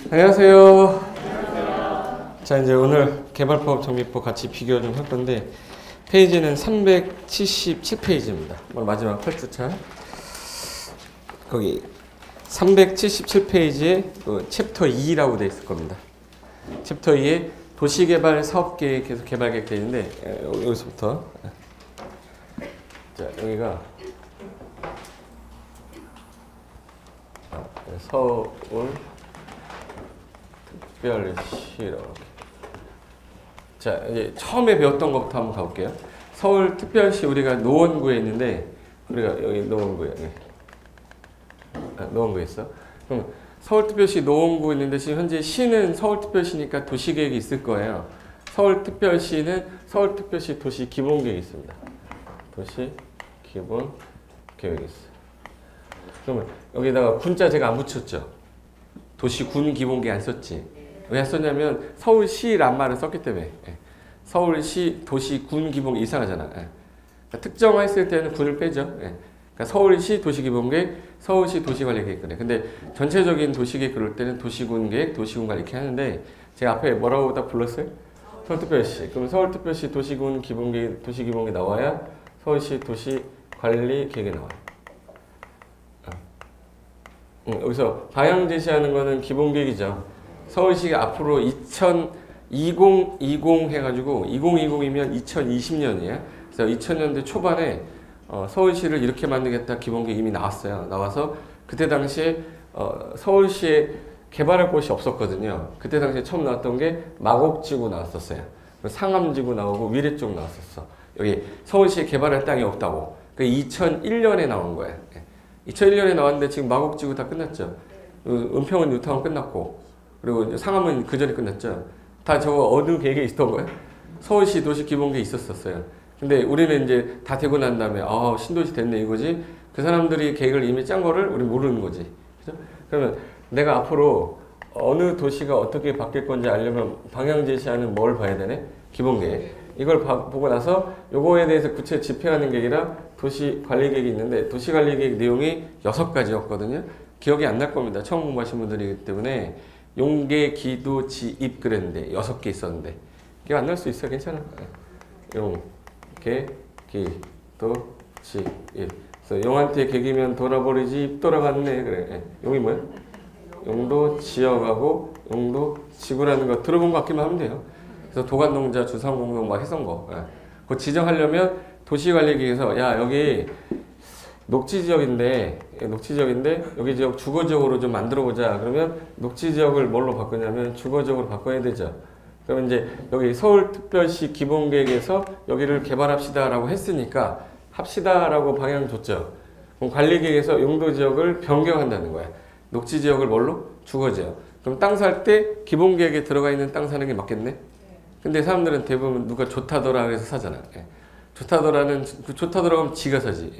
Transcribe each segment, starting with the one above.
안녕하세요. 자, 이제 오늘 개발법 정비법 같이 비교 좀 할 건데, 페이지는 377페이지입니다. 오늘 마지막 8주차. 거기 377페이지에 그 챕터 2라고 되어 있을 겁니다. 챕터 2에 도시개발 사업계획에서 개발계획 되어 있는데, 여기서부터. 자, 여기가 서울 특별시라고. 자, 이제 처음에 배웠던 것부터 한번 가볼게요. 서울특별시 우리가 노원구에 있는데, 우리가 여기 노원구에, 노원구에 있어. 그럼 서울특별시 노원구에 있는데 지금 현재 시는 서울특별시니까 도시계획이 있을 거예요. 서울특별시는 서울특별시 도시기본계획이 있습니다. 도시기본계획이 있어요. 그러면 여기다가 군자 제가 안 붙였죠. 도시군 기본계획 안 썼지. 왜 안 썼냐면 서울시란 말을 썼기 때문에. 서울시 도시군 기본계획 이상하잖아. 그러니까 특정했을 때는 군을 빼죠. 그러니까 서울시 도시기본계획, 서울시 도시관리계획 그래. 근데 전체적인 도시계획 그럴 때는 도시군계획, 도시군관리 이렇게 하는데 제가 앞에 뭐라고 다 불렀어요? 서울특별시. 그럼 서울특별시 도시군 기본계획, 도시기본계획 나와야 서울시 도시관리계획이 나와요. 여기서 방향 제시하는 거는 기본계획이죠. 서울시가 앞으로 2020 해가지고 2020이면 2020년이에요. 그래서 2000년대 초반에 서울시를 이렇게 만들겠다 기본계획 이미 나왔어요. 나와서 그때 당시에 서울시에 개발할 곳이 없었거든요. 그때 당시에 처음 나왔던 게 마곡지구 나왔었어요. 상암지구 나오고 위례 쪽 나왔었어. 여기 서울시에 개발할 땅이 없다고. 그 2001년에 나온 거예요. 2001년에 나왔는데 지금 마곡지구 다 끝났죠. 은평은 뉴타운 끝났고, 그리고 상암은 그 전에 끝났죠. 다 저거 어느 계획에 있었던 거예요? 서울시 도시기본계획 있었어요. 근데 우리는 이제 다 되고 난 다음에 신도시 됐네 이거지. 그 사람들이 계획을 이미 짠 거를 우리 모르는 거지. 그죠? 그러면 내가 앞으로 어느 도시가 어떻게 바뀔 건지 알려면 방향 제시하는 뭘 봐야 되네? 기본계획. 이걸 보고 나서 요거에 대해서 구체 집행하는 계획이랑 도시관리계획이 있는데 도시관리계획 내용이 6가지였거든요. 기억이 안 날 겁니다. 처음 공부하신 분들이기 때문에 용계, 기도, 지입 그랬는데 6개 있었는데 기억 안 날 수 있어요. 괜찮아. 용계, 기도, 지입. 그래서 용한테 계기면 돌아버리지 입 돌아갔네. 그래. 용이 뭐야? 용도, 지역하고 용도, 지구라는 거 들어본 것 같기만 하면 돼요. 그래서 도관농자, 주상공동 막 했던 거. 그거 지정하려면 도시관리계획에서 야 여기 녹지지역인데 여기 지역 주거지역으로 좀 만들어보자. 그러면 녹지지역을 뭘로 바꾸냐면 주거지역으로 바꿔야 되죠. 그러면 이제 여기 서울특별시 기본계획에서 여기를 개발합시다라고 했으니까 합시다라고 방향 줬죠. 그럼 관리계획에서 용도지역을 변경한다는 거야. 녹지지역을 뭘로? 주거지역. 그럼 땅 살 때 기본계획에 들어가 있는 땅 사는 게 맞겠네? 근데 사람들은 대부분 누가 좋다더라 그래서 사잖아. 좋다더라는 그 좋다더라면 지가 사지.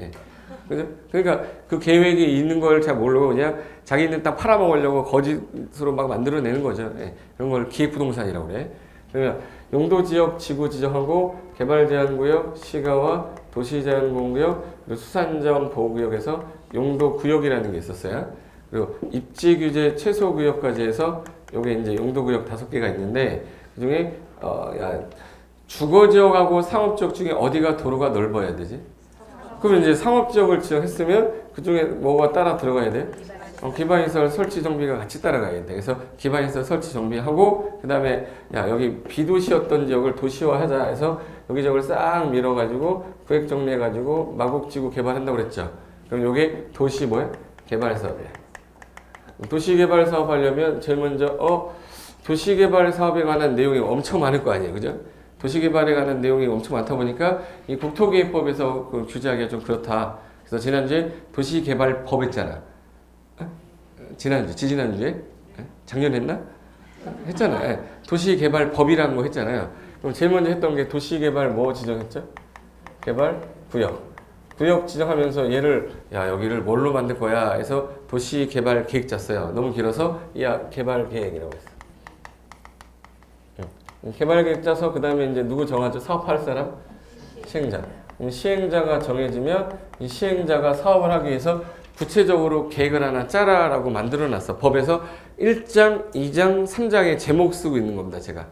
그죠? 그러니까 그 계획이 있는 걸 잘 모르고 그냥 자기 있는 땅 팔아먹으려고 거짓으로 막 만들어내는 거죠. 그런 걸 기획부동산이라고 그래. 그러니까 용도지역, 지구지정하고 개발제한구역, 시가와 도시제한공구역, 그리고 수산점 보호구역에서 용도구역이라는 게 있었어요. 그리고 입지규제 최소구역까지 해서 요게 이제 용도구역 5개가 있는데 그 중에 주거지역하고 상업지역 중에 어디가 도로가 넓어야 되지? 그러면 이제 상업지역을 지정했으면 그 중에 뭐가 따라 들어가야 돼? 기반시설 설치 정비가 같이 따라가야 돼. 그래서 기반시설 설치 정비하고 그 다음에 야 여기 비도시였던 지역을 도시화하자 해서 여기 지역을 싹 밀어가지고 구획 정리해가지고 마곡지구 개발한다고 그랬죠. 그럼 요게 도시 뭐야? 개발 사업이야. 도시개발 사업 하려면 제일 먼저 도시개발 사업에 관한 내용이 엄청 많을 거 아니에요. 그죠? 도시개발에 관한 내용이 엄청 많다 보니까 이 국토계획법에서 그 규제하기가 좀 그렇다. 그래서 지난주에 도시개발법 했잖아. 지난주에? 작년에 했나? 했잖아. 도시개발법이라는 거 했잖아요. 그럼 제일 먼저 했던 게 도시개발 뭐 지정했죠? 개발구역. 구역 지정하면서 얘를 야 여기를 뭘로 만들 거야 해서 도시개발계획 짰어요. 너무 길어서 야 개발계획이라고 했어. 개발계획 짜서 그 다음에 이제 누구 정하죠? 사업할 사람? 시행자. 시행자가 정해지면 이 시행자가 사업을 하기 위해서 구체적으로 계획을 하나 짜라라고 만들어놨어. 법에서 1장, 2장, 3장의 제목 쓰고 있는 겁니다. 제가.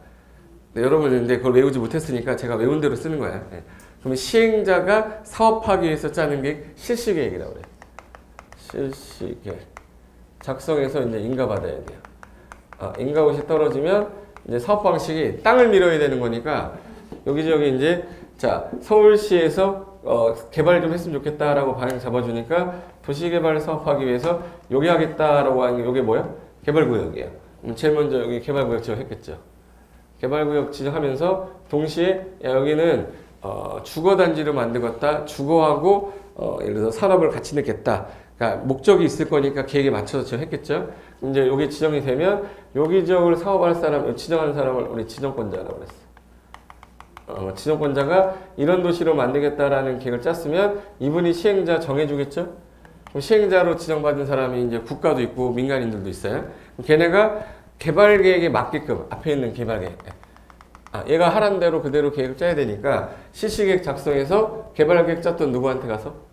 네, 여러분은 근데 그걸 외우지 못했으니까 제가 외운 대로 쓰는 거야. 네. 그러면 시행자가 사업하기 위해서 짜는 게 실시계획이라고 그래. 실시계획. 작성해서 이제 인가받아야 돼요. 인가옷이 떨어지면 이제 사업 방식이 땅을 밀어야 되는 거니까 여기저기 이제 자 서울시에서 개발 좀 했으면 좋겠다라고 방향 잡아주니까 도시개발 사업하기 위해서 여기 하겠다라고 하는 게 이게 뭐야? 개발구역이에요. 제일 먼저 여기 개발구역 지정했겠죠. 개발구역 지정하면서 동시에 야, 여기는 주거단지로 만들겠다. 주거하고 예를 들어서 산업을 같이 넣겠다. 그러니까 목적이 있을 거니까 계획에 맞춰서 지정했겠죠. 이제 여기 지정이 되면 여기 지역을 사업할 사람, 지정하는 사람을 우리 지정권자라고 그랬어. 지정권자가 이런 도시로 만들겠다라는 계획을 짰으면 이분이 시행자 정해주겠죠. 그럼 시행자로 지정받은 사람이 이제 국가도 있고 민간인들도 있어요. 걔네가 개발 계획에 맞게끔 앞에 있는 개발 계획. 얘가 하란 대로 그대로 계획을 짜야 되니까 실시계획 작성해서 개발 계획 짰던 누구한테 가서?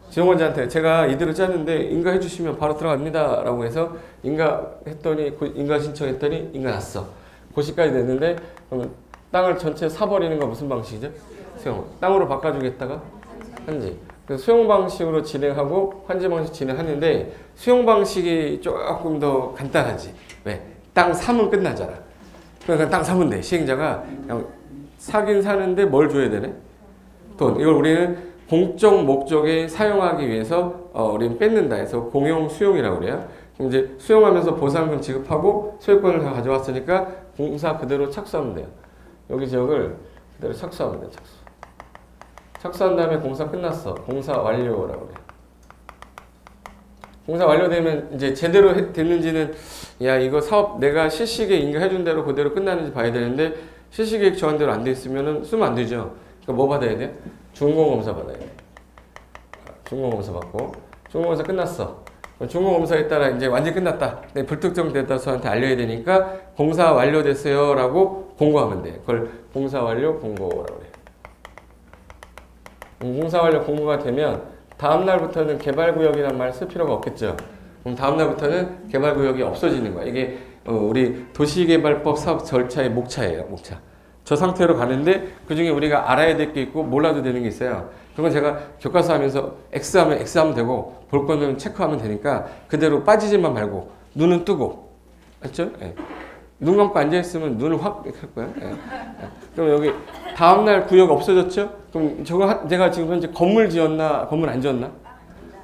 지정권자한테 제가 이대로 짰는데 인가해 주시면 바로 들어갑니다 라고 해서 인가했더니 인가 신청했더니 인가 났어. 고시까지 됐는데 그러면 땅을 전체 사버리는 거 무슨 방식이죠? 수용. 땅으로 바꿔주겠다가 환지. 그래서 수용 방식으로 진행하고 환지 방식 진행하는데 수용 방식이 조금 더 간단하지. 왜? 땅 사면 끝나잖아. 그러니까 땅 사면 돼. 시행자가 그냥 사긴 사는데 뭘 줘야 되네? 돈. 이걸 우리는 공적 목적에 사용하기 위해서 우리는 뺏는다 해서 공용 수용이라고 그래요. 이제 수용하면서 보상금 지급하고 소유권을 다 가져왔으니까 공사 그대로 착수하면 돼요. 여기 지역을 그대로 착수하면 돼요. 착수한 다음에 공사 끝났어. 공사 완료라고 그래요. 공사 완료되면 이제 제대로 됐는지는 야 이거 사업 내가 실시계획 인가해준 대로 그대로 끝나는지 봐야 되는데 실시계획 저한대로 안 돼 있으면 쓰면 안 되죠. 그러니까 뭐 받아야 돼? 준공검사 받아야 돼. 준공검사 받고 준공검사 끝났어. 준공검사에 따라 이제 완전히 끝났다. 불특정 대다수한테 알려야 되니까 공사 완료됐어요 라고 공고하면 돼. 그걸 공사 완료 공고라고 그래. 공사 완료 공고가 되면 다음 날부터는 개발구역이란 말 쓸 필요가 없겠죠. 그럼 다음 날부터는 개발구역이 없어지는 거야. 이게 우리 도시개발법 사업 절차의 목차예요. 목차. 저 상태로 가는데 그 중에 우리가 알아야 될 게 있고 몰라도 되는 게 있어요. 그건 제가 교과서 하면서 X하면 X하면 되고 볼 거는 체크하면 되니까 그대로 빠지지만 말고 눈은 뜨고 맞죠? 예. 눈 감고 앉아있으면 눈을 확 할 거야. 예. 그럼 여기 다음날 구역 없어졌죠? 그럼 저거 내가 지금 현재 건물 지었나 건물 안 지었나?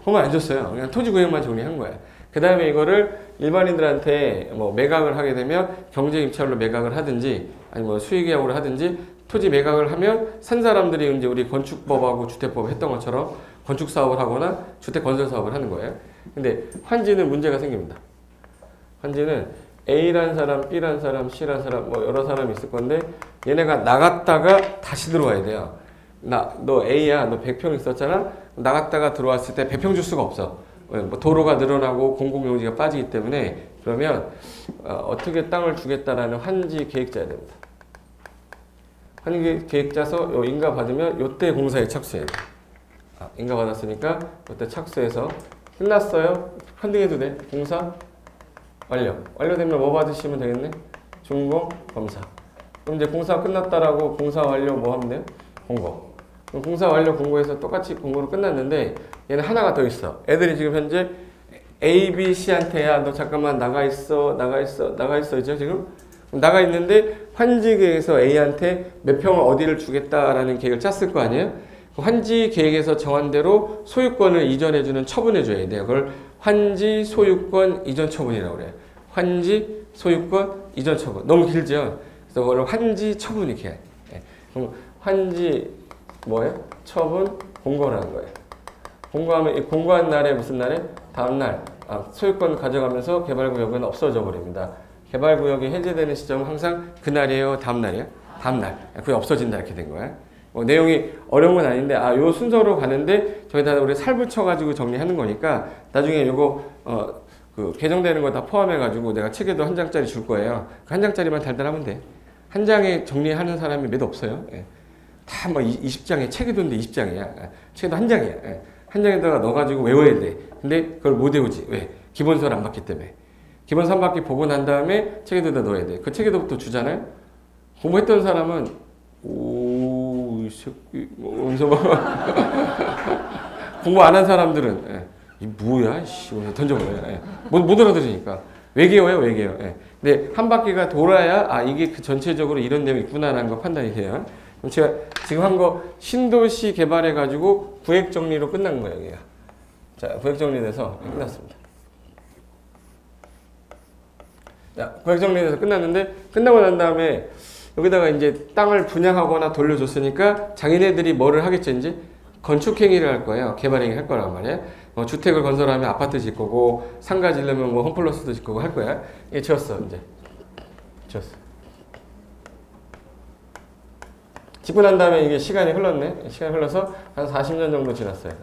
건물 안 지었어요. 그냥 토지 구역만 정리한 거야. 그 다음에 이거를 일반인들한테 뭐 매각을 하게 되면 경제 입찰로 매각을 하든지 아니면 뭐 수의계약으로 하든지 토지 매각을 하면 산 사람들이 이제 우리 건축법하고 주택법 했던 것처럼 건축 사업을 하거나 주택 건설 사업을 하는 거예요. 근데 환지는 문제가 생깁니다. 환지는 A라는 사람, B라는 사람, C라는 사람 뭐 여러 사람이 있을 건데 얘네가 나갔다가 다시 들어와야 돼요. 너 A야, 너 100평 있었잖아. 나갔다가 들어왔을 때 100평 줄 수가 없어. 뭐 도로가 늘어나고 공공용지가 빠지기 때문에 그러면 어떻게 땅을 주겠다라는 환지 계획 짜야 됩니다. 환지 계획 짜서 요 인가 받으면 요때 공사에 착수해야 돼. 인가 받았으니까 요때 착수해서 끝났어요. 펀딩해도 돼. 공사 완료. 완료되면 뭐 받으시면 되겠네? 준공 검사. 그럼 이제 공사 끝났다라고 공사 완료 뭐 하면 돼요? 공고. 그럼 공사 완료 공고에서 똑같이 공고로 끝났는데 얘는 하나가 더 있어. 애들이 지금 현재 A, B, C한테 야 너 잠깐만 나가 있어 이제 지금 나가 있는데 환지 계획에서 A한테 몇 평을 어디를 주겠다라는 계획을 짰을 거 아니에요? 그 환지 계획에서 정한 대로 소유권을 이전해주는 처분해 줘야 돼요. 그걸 환지 소유권 이전 처분이라고 그래요. 환지 소유권 이전 처분. 너무 길죠? 그래서 그걸 환지 처분 이렇게 해요. 그럼 환지 뭐예요? 처분 공고라는 거예요. 공고하면 이 공고한 날에 무슨 날에? 다음 날 소유권 가져가면서 개발구역은 없어져 버립니다. 개발구역이 해제되는 시점은 항상 그날이에요? 다음 날이에요? 다음 날. 그게 없어진다 이렇게 된 거예요. 내용이 어려운 건 아닌데 요 순서로 가는데 저기다 우리 살 붙여가지고 정리하는 거니까 나중에 요거 그 개정되는 거 다 포함해가지고 내가 책에도 한 장짜리 줄 거예요. 그 한 장짜리만 달달하면 돼. 한 장에 정리하는 사람이 몇 없어요. 다 뭐 20장에 책에도 있는데 20장이야. 책에도 한 장이야. 한 장에다가 넣어가지고 외워야 돼. 근데 그걸 못 외우지. 왜? 기본서를 안 봤기 때문에. 기본서 한 바퀴 보고 난 다음에 책에다 넣어야 돼. 그 책에서부터 주잖아요. 공부했던 사람은 오, 이 새끼 뭐 하면서 공부 안 한 사람들은 이 뭐야? 씨, 던져버려요. 못 알아들으니까. 외계어예요, 외계어. 근데 한 바퀴가 돌아야 아 이게 그 전체적으로 이런 내용이 있구나라는 거 판단이 돼요. 그럼 제가 지금 한 거 신도시 개발해가지고 구획 정리로 끝난 거예요, 여기가. 자, 구획 정리돼서 끝났습니다. 자, 구획 정리돼서 끝났는데 끝나고 난 다음에 여기다가 이제 땅을 분양하거나 돌려줬으니까 자기네들이 뭐를 하겠죠, 이제? 건축행위를 할 거예요. 개발행위 할 거란 말이에요. 주택을 건설하면 아파트 짓 거고, 상가 지려면 뭐 홈플러스도 짓 거고 할 거야. 이게 지었어, 이제. 지었어. 짓고 난 다음에 이게 시간이 흘렀네. 시간이 흘러서 한 40년 정도 지났어요.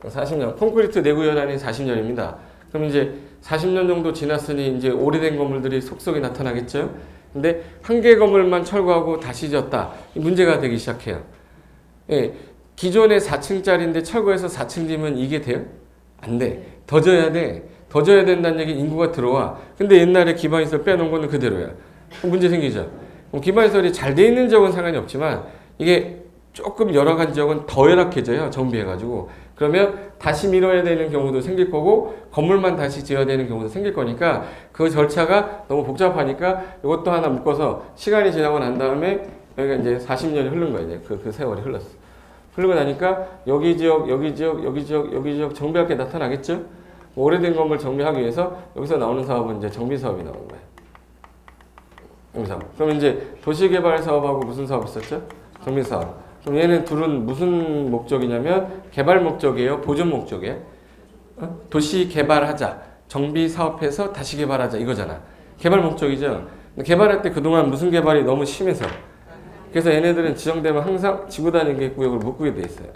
40년. 콘크리트 내구 연한이 40년입니다. 그럼 이제 40년 정도 지났으니 이제 오래된 건물들이 속속이 나타나겠죠? 근데 한 개 건물만 철거하고 다시 지었다. 문제가 되기 시작해요. 예. 기존에 4층짜리인데 철거해서 4층 지면 이게 돼요? 안 돼. 더 져야 돼. 더 져야 된다는 얘기 인구가 들어와. 근데 옛날에 기반시설 빼놓은 거는 그대로야. 문제 생기죠. 기반시설이 잘 돼 있는 지역은 상관이 없지만 이게 조금 열악한 지역은 더 열악해져요. 정비해가지고. 그러면 다시 밀어야 되는 경우도 생길 거고 건물만 다시 지어야 되는 경우도 생길 거니까 그 절차가 너무 복잡하니까 이것도 하나 묶어서 시간이 지나고 난 다음에 여기가 이제 40년이 흐른 거예요. 이제 그 세월이 흘렀어. 그러고 나니까 여기 지역, 여기 지역, 여기 지역, 여기 지역 정비할 게 나타나겠죠? 오래된 건물 정비하기 위해서 여기서 나오는 사업은 이제 정비 사업이 나오는 거예요. 정비 사업. 그럼 이제 도시개발 사업하고 무슨 사업 있었죠? 정비 사업. 그럼 얘는 둘은 무슨 목적이냐면 개발 목적이에요? 보존 목적이에요? 도시 개발하자. 정비 사업해서 다시 개발하자. 이거잖아. 개발 목적이죠? 개발할 때 그동안 무슨 개발이 너무 심해서 그래서 얘네들은 지정되면 항상 지구단위 계획구역으로 묶게 돼 있어요.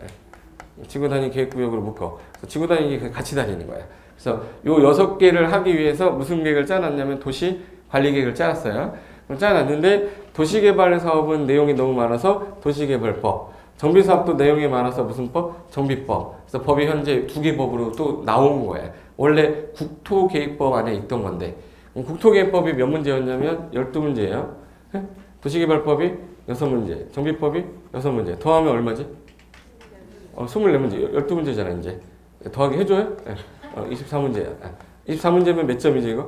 지구단위 계획구역으로 묶어. 지구단위 같이 다니는 거야. 그래서 요 6개를 하기 위해서 무슨 계획을 짜놨냐면 도시관리계획을 짜놨어요. 짜놨는데 도시개발 사업은 내용이 너무 많아서 도시개발법. 정비사업도 내용이 많아서 무슨 법? 정비법. 그래서 법이 현재 2개 법으로 또 나온 거예요. 원래 국토계획법 안에 있던 건데 국토계획법이 몇 문제였냐면 12문제예요. 도시개발법이 6문제, 정비법이 6문제. 더하면 얼마지? 24문제, 12문제잖아, 이제. 더하기 해줘요? 24문제야. 24문제면 몇 점이지, 이거?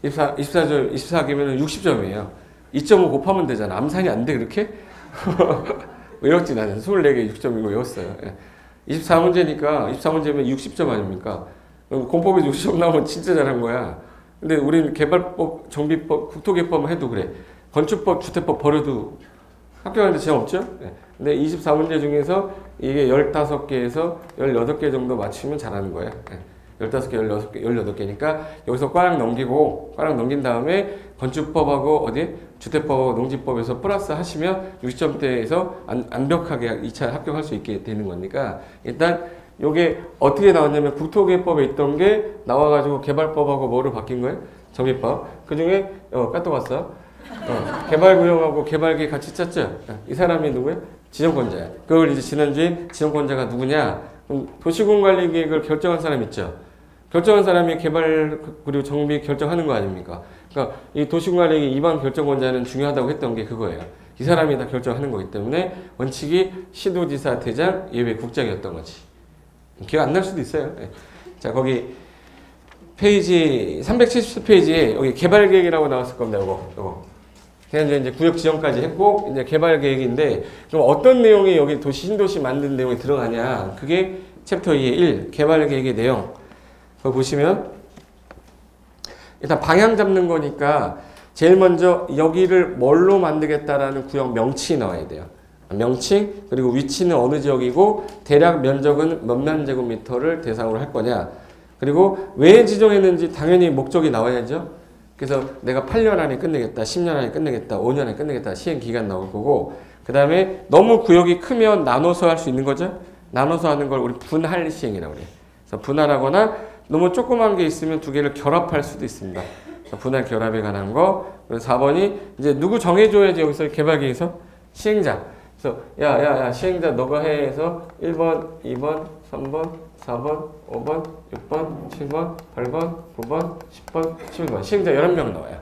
24개면 60점이에요. 2.5 곱하면 되잖아. 암산이 안 돼, 그렇게? 외웠지, 나는. 24개 6점이고 외웠어요. 24문제니까, 24문제면 60점 아닙니까? 공법에서 60점 나오면 진짜 잘한 거야. 근데 우리는 개발법, 정비법, 국토개법만 해도 그래. 건축법, 주택법 버려도 학교 가는데 지장 없죠? 근데 24문제 중에서 이게 15개에서 18개 정도 맞추면 잘하는 거예요. 15개, 16개, 18개니까 여기서 꽈락 넘긴 다음에 건축법하고 어디? 주택법하고 농지법에서 플러스 하시면 60점대에서 완벽하게 2차 합격할 수 있게 되는 거니까 일단 요게 어떻게 나왔냐면 국토개법에 있던 게 나와가지고 개발법하고 뭐로 바뀐 거예요? 정비법. 그 중에 까똑 왔어. 개발구역하고 개발계획 같이 짰죠? 이 사람이 누구예요? 지정권자야. 그걸 이제 지난주에 지정권자가 누구냐? 도시군관리계획을 결정한 사람 있죠? 결정한 사람이 개발 그리고 정비 결정하는 거 아닙니까? 그러니까 이 도시군관리계획 이반 결정권자는 중요하다고 했던 게 그거예요. 이 사람이 다 결정하는 거기 때문에 원칙이 시도지사 대장 예외 국장이었던 거지. 기억 안 날 수도 있어요. 자, 거기 페이지 370페이지에 여기 개발계획이라고 나왔을 겁니다. 요거. 그래서 이제 구역 지정까지 했고 이제 개발 계획인데 그럼 어떤 내용이 여기 도시 신도시 만든 내용이 들어가냐? 그게 챕터 2의 1 개발 계획의 내용. 그거 보시면 일단 방향 잡는 거니까 제일 먼저 여기를 뭘로 만들겠다라는 구역 명칭이 나와야 돼요. 명칭 그리고 위치는 어느 지역이고 대략 면적은 몇만 제곱미터를 대상으로 할 거냐. 그리고 왜 지정했는지 당연히 목적이 나와야죠. 그래서 내가 8년 안에 끝내겠다, 10년 안에 끝내겠다, 5년 안에 끝내겠다 시행기간 나올 거고 그 다음에 너무 구역이 크면 나눠서 할 수 있는 거죠. 나눠서 하는 걸 우리 분할 시행이라고 그래요. 그래서 분할하거나 너무 조그만 게 있으면 두 개를 결합할 수도 있습니다. 그래서 분할 결합에 관한 거. 그리고 4번이 이제 누구 정해줘야지 여기서 개발계획에서 시행자. 그래서 야 시행자 너가 해 해서 1번, 2번, 3번, 4번, 5번, 6번, 7번, 8번, 9번, 10번, 11번 시행자 11명 나와요.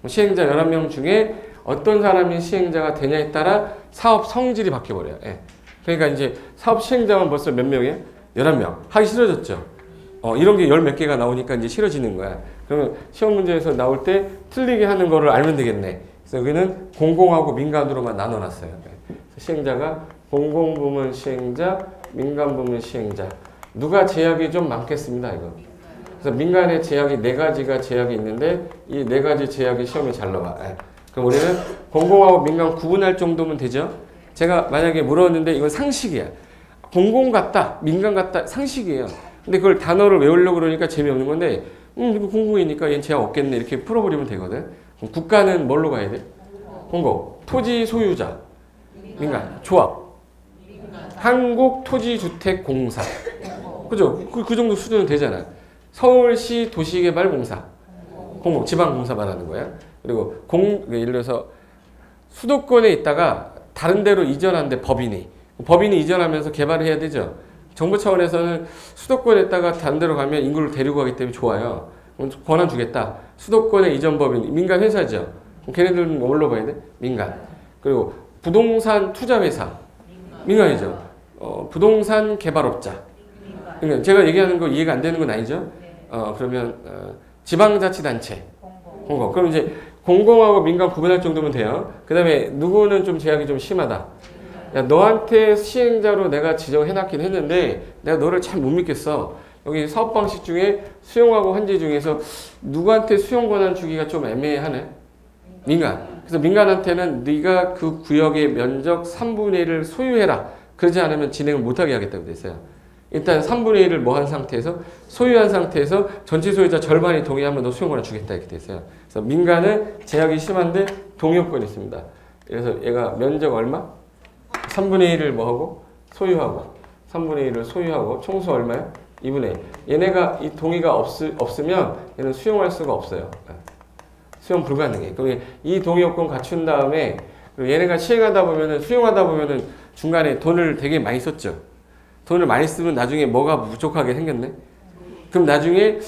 시행자 11명 중에 어떤 사람이 시행자가 되냐에 따라 사업 성질이 바뀌어버려요. 예. 그러니까 이제 사업 시행자만 벌써 몇 명이에요? 11명. 하기 싫어졌죠. 이런 게 열 몇 개가 나오니까 이제 싫어지는 거야. 그러면 시험 문제에서 나올 때 틀리게 하는 거를 알면 되겠네. 그래서 여기는 공공하고 민간으로만 나눠놨어요. 시행자가 공공부문 시행자, 민간부문 시행자. 누가 제약이 좀 많겠습니다, 이거. 그래서 민간의 제약이 4가지가 제약이 있는데 이 4가지 제약이 시험에 잘 나와. 그럼 우리는 공공하고 민간 구분할 정도면 되죠? 제가 만약에 물었는데 이건 상식이야. 공공 같다, 민간 같다, 상식이에요. 근데 그걸 단어를 외우려고 그러니까 재미없는 건데 이거 공공이니까 얘는 제약 없겠네 이렇게 풀어버리면 되거든. 그럼 국가는 뭘로 가야 돼? 공공. 토지 소유자. 민간. 조합. 한국토지주택공사. 그죠? 그 정도 수준은 되잖아. 서울시 도시개발공사. 공공. 지방공사 말하는 거야. 그리고 예를 들어서 수도권에 있다가 다른 데로 이전하는데 법인이 이전하면서 개발을 해야 되죠. 정부 차원에서는 수도권에 있다가 다른 데로 가면 인구를 데리고 가기 때문에 좋아요. 권한 주겠다. 수도권의 이전 법인, 민간 회사죠. 걔네들은 뭘로 봐야 돼? 민간. 그리고 부동산 투자회사. 민간이죠. 부동산 개발업자. 그러니까 제가 얘기하는 거 이해가 안 되는 건 아니죠? 그러면 지방자치단체. 공공. 그럼 이제 공공하고 민간 구분할 정도면 돼요. 그 다음에 누구는 좀 제약이 좀 심하다. 야, 너한테 시행자로 내가 지정해놨긴 했는데 내가 너를 잘 못 믿겠어. 여기 사업 방식 중에 수용하고 환제 중에서 누구한테 수용 권한 주기가 좀 애매하네. 민간. 그래서 민간한테는 네가 그 구역의 면적 3분의 1을 소유해라. 그러지 않으면 진행을 못하게 하겠다고 돼 있어요. 일단 3분의 1을 뭐 한 상태에서 소유한 상태에서 전체 소유자 절반이 동의하면 너 수용 권한 주겠다 이렇게 돼 있어요. 그래서 민간은 제약이 심한데 동의요건이 있습니다. 그래서 얘가 면적 얼마? 3분의 1을 뭐하고? 소유하고 3분의 1을 소유하고 총수 얼마야? 2분의 1. 얘네가 이 동의가 없으면 얘는 수용할 수가 없어요. 수용 불가능해. 그럼 이 동의 요건 갖춘 다음에 그리고 얘네가 시행하다 보면은 수용하다 보면은 중간에 돈을 되게 많이 썼죠. 돈을 많이 쓰면 나중에 뭐가 부족하게 생겼네. 그럼 나중에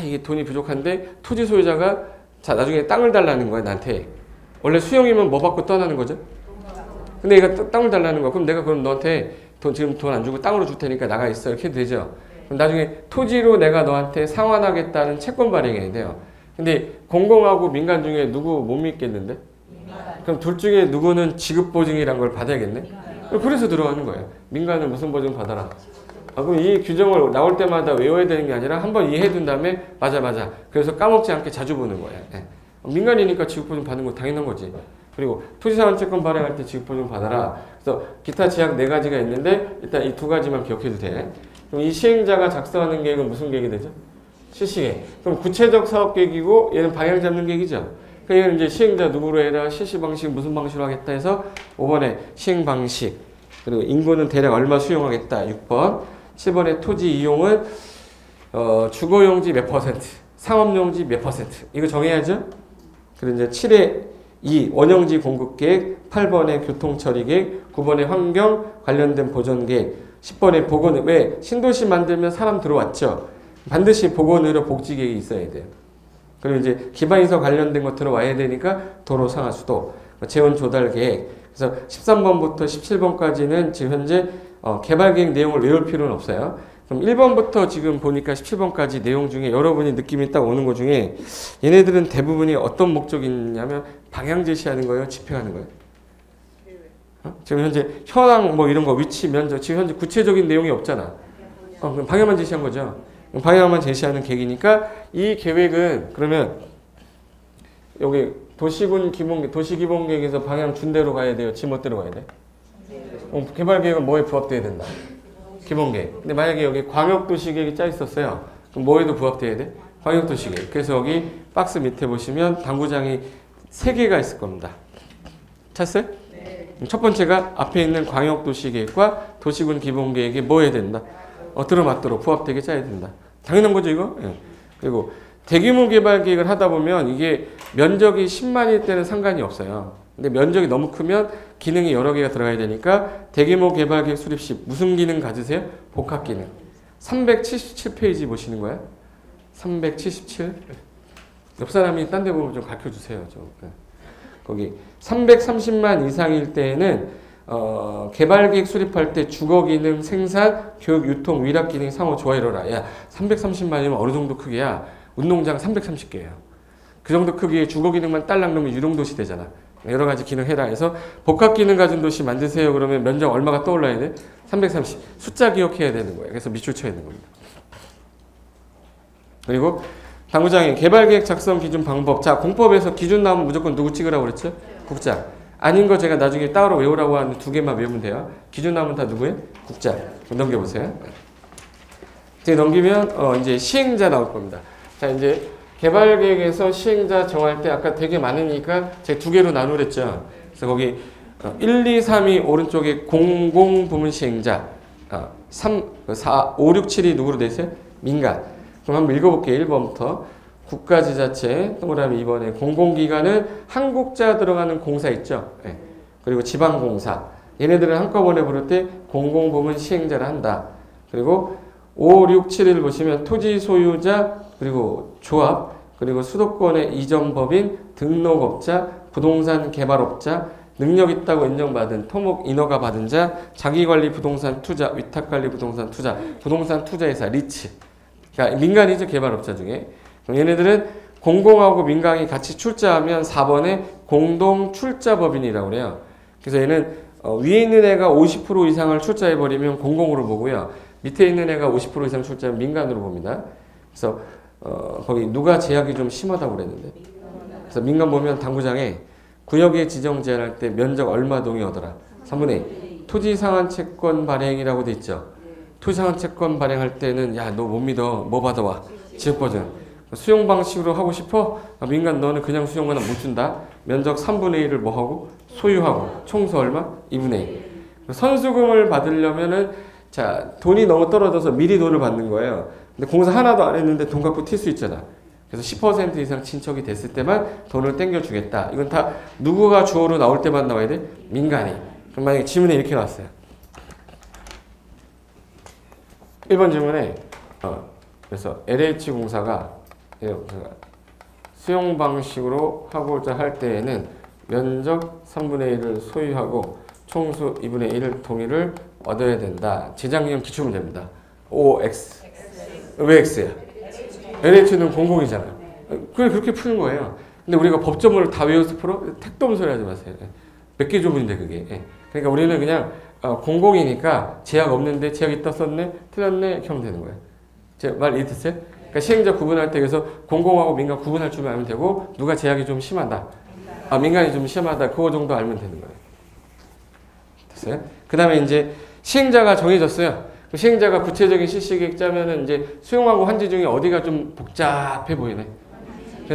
이게 돈이 부족한데 토지 소유자가 자 나중에 땅을 달라는 거야 나한테. 원래 수용이면 뭐 받고 떠나는 거죠? 근데 얘가 땅을 달라는 거야. 그럼 내가 너한테 지금 돈 안 주고 땅으로 줄 테니까 나가 있어 이렇게 해도 되죠. 그럼 나중에 토지로 내가 너한테 상환하겠다는 채권 발행해야 돼요. 근데 공공하고 민간 중에 누구 못 믿겠는데? 그럼 둘 중에 누구는 지급보증이란 걸 받아야겠네? 그래서 들어가는 거예요. 민간은 무슨 보증 받아라. 그럼 이 규정을 나올 때마다 외워야 되는 게 아니라 한번 이해해 둔 다음에 맞아. 그래서 까먹지 않게 자주 보는 거예요. 민간이니까 지급보증 받는 거 당연한 거지. 그리고 토지상환채권 발행할 때 지급보증 받아라. 그래서 기타 제약 4가지가 있는데 일단 이 2가지만 기억해도 돼. 그럼 이 시행자가 작성하는 계획은 무슨 계획이 되죠? 실시계획. 그럼 구체적 사업계획이고 얘는 방향 잡는 계획이죠. 그러니까 얘는 이제 시행자 누구로 해라, 실시 방식 무슨 방식으로 하겠다 해서 5번에 시행 방식, 그리고 인구는 대략 얼마 수용하겠다 6번, 7번에 토지 이용은 주거용지 몇 %, 상업용지 몇 %, 이거 정해야죠. 그리고 이제 7에 2 원형지 공급계획, 8번에 교통처리계획, 9번에 환경 관련된 보존계획, 10번에 보건. 왜? 신도시 만들면 사람 들어왔죠. 반드시 보건의료 복지계획이 있어야 돼요. 그리고 이제 기반시설 관련된 거 들어와야 되니까 도로 상하수도, 재원 조달 계획. 그래서 13번부터 17번까지는 지금 현재 개발계획 내용을 외울 필요는 없어요. 그럼 1번부터 지금 보니까 17번까지 내용 중에 여러분이 느낌이 딱 오는 것 중에 얘네들은 대부분이 어떤 목적이 있냐면 방향 제시하는 거예요? 집행하는 거예요? 지금 현재 현황 뭐 이런 거 위치 면적 지금 현재 구체적인 내용이 없잖아. 그럼 방향만 제시한 거죠. 방향만 제시하는 계획이니까 이 계획은 그러면 여기 도시기본계획에서 방향 준 대로 가야 돼요? 지멋대로 가야 돼? 개발계획은 뭐에 부합돼야 된다? 기본계획. 근데 만약에 여기 광역도시계획이 짜 있었어요. 그럼 뭐에도 부합돼야 돼? 광역도시계획. 그래서 여기 박스 밑에 보시면 당구장이 3개가 있을 겁니다. 찾았어요? 네. 첫 번째가 앞에 있는 광역도시계획과 도시군 기본계획이 뭐 해야 된다? 들어맞도록 부합되게 짜야 된다. 당연한 거죠 이거? 예. 그리고 대규모 개발 계획을 하다 보면 이게 면적이 10만일 때는 상관이 없어요. 근데 면적이 너무 크면 기능이 여러 개가 들어가야 되니까 대규모 개발계획 수립 시 무슨 기능 가지세요? 복합 기능. 377페이지 보시는 거예요? 377. 옆 사람이 딴 데 보면 좀 가르쳐 주세요. 좀. 거기 330만 이상일 때에는 개발계획 수립할 때 주거 기능, 생산, 교육, 유통, 위락 기능 상호 좋아 이뤄라. 야, 330만이면 어느 정도 크기야? 운동장 330개예요. 그 정도 크기의 주거 기능만 딸랑 넣으면 유동도시 되잖아. 여러 가지 기능 해라 해서 복합 기능 가진 도시 만드세요. 그러면 면적 얼마가 떠올라야 돼? 330. 숫자 기억해야 되는 거예요. 그래서 밑줄 쳐야 되는 겁니다. 그리고 당구장의 개발계획 작성 기준 방법. 자, 공법에서 기준 나오면 무조건 누구 찍으라고 그랬죠? 국장. 아닌 거 제가 나중에 따로 외우라고 하는 두 개만 외우면 돼요. 기준 나오면 다 누구예요? 국장. 넘겨보세요. 이제 넘기면 이제 시행자 나올 겁니다. 자, 이제 개발계획에서 시행자 정할 때 아까 되게 많으니까 제가 두 개로 나누랬죠. 그래서 거기 1, 2, 3이 오른쪽에 공공부문 시행자, 3, 4, 5, 6, 7이 누구로 돼 있어요? 민간. 그럼 한번 읽어볼게요. 1번부터. 국가지자체, 동그라미 2번에 공공기관은 한국자 들어가는 공사 있죠. 네. 그리고 지방공사. 얘네들은 한꺼번에 부를 때 공공부문 시행자를 한다. 그리고 5, 6, 7을 보시면 토지 소유자, 그리고 조합, 그리고 수도권의 이전법인, 등록업자, 부동산 개발업자, 능력 있다고 인정받은 토목 인허가 받은 자, 자기관리 부동산 투자, 위탁관리 부동산 투자, 부동산 투자회사, 리츠. 그러니까 민간이죠. 개발업자 중에. 그럼 얘네들은 공공하고 민간이 같이 출자하면 4번에 공동출자법인이라고 그래요. 그래서 얘는 위에 있는 애가 50% 이상을 출자해버리면 공공으로 보고요. 밑에 있는 애가 50% 이상 출자하면 민간으로 봅니다. 그래서 거기 누가 제약이 좀 심하다고 그랬는데. 그래서 민간 보면 당구장에 구역의 지정 제한할 때 면적 얼마 동의하더라. 3분의 2. 토지상한 채권 발행이라고 돼 있죠. 토지상한 채권 발행할 때는 야, 너 못 믿어. 뭐 받아와. 지역버전. 수용 방식으로 하고 싶어? 민간 너는 그냥 수용만 못 준다. 면적 3분의 1을 뭐 하고? 소유하고. 총수 얼마? 2분의 1. 선수금을 받으려면은 자, 돈이 너무 떨어져서 미리 돈을 받는 거예요. 근데 공사 하나도 안 했는데 돈 갖고 튈 수 있잖아. 그래서 10% 이상 친척이 됐을 때만 돈을 땡겨주겠다. 이건 다 누구가 주어로 나올 때만 나와야 돼? 민간이. 그럼 만약에 지문에 이렇게 나왔어요. 1번 질문에 그래서 LH공사가 수용 방식으로 하고자 할 때에는 면적 3분의 1을 소유하고 총수 2분의 1 동의를 얻어야 된다. 재작년 기출문 됩니다. OX. 왜 X야? LH는 공공이잖아. 그렇게 푸는 거예요. 근데 우리가 법조문을 다 외워서 풀어? 택도 없는 소리 하지 마세요. 몇 개 조문인데 그게. 그러니까 우리는 그냥 공공이니까 제약 없는데 제약 있다 썼네? 틀렸네? 이렇게 하면 되는 거예요. 제 말 이해됐어요? 그러니까 시행자 구분할 때 그래서 공공하고 민간 구분할 줄 알면 되고 누가 제약이 좀 심하다. 민간이 좀 심하다. 그거 정도 알면 되는 거예요. 됐어요? 그 다음에 이제 시행자가 정해졌어요. 시행자가 구체적인 실시계획 짜면은 이제 수용하고 환지 중에 어디가 좀 복잡해 보이네.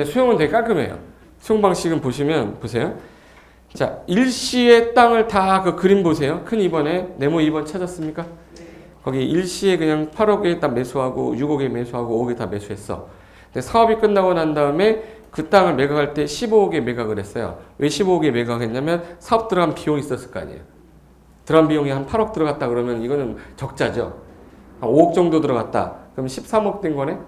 수용은 되게 깔끔해요. 수용 방식은 보세요. 자, 일시의 땅을 다 그 그림 보세요. 큰 2번에 네모 2번 찾았습니까? 거기 일시에 그냥 8억에 딱 매수하고 6억에 매수하고 5억에 다 매수했어. 근데 사업이 끝나고 난 다음에 그 땅을 매각할 때 15억에 매각을 했어요. 왜 15억에 매각했냐면 사업 들어간 비용이 있었을 거 아니에요. 들어간 비용이 한 8억 들어갔다 그러면 이거는 적자죠. 한 5억 정도 들어갔다. 그럼 13억 된 거네?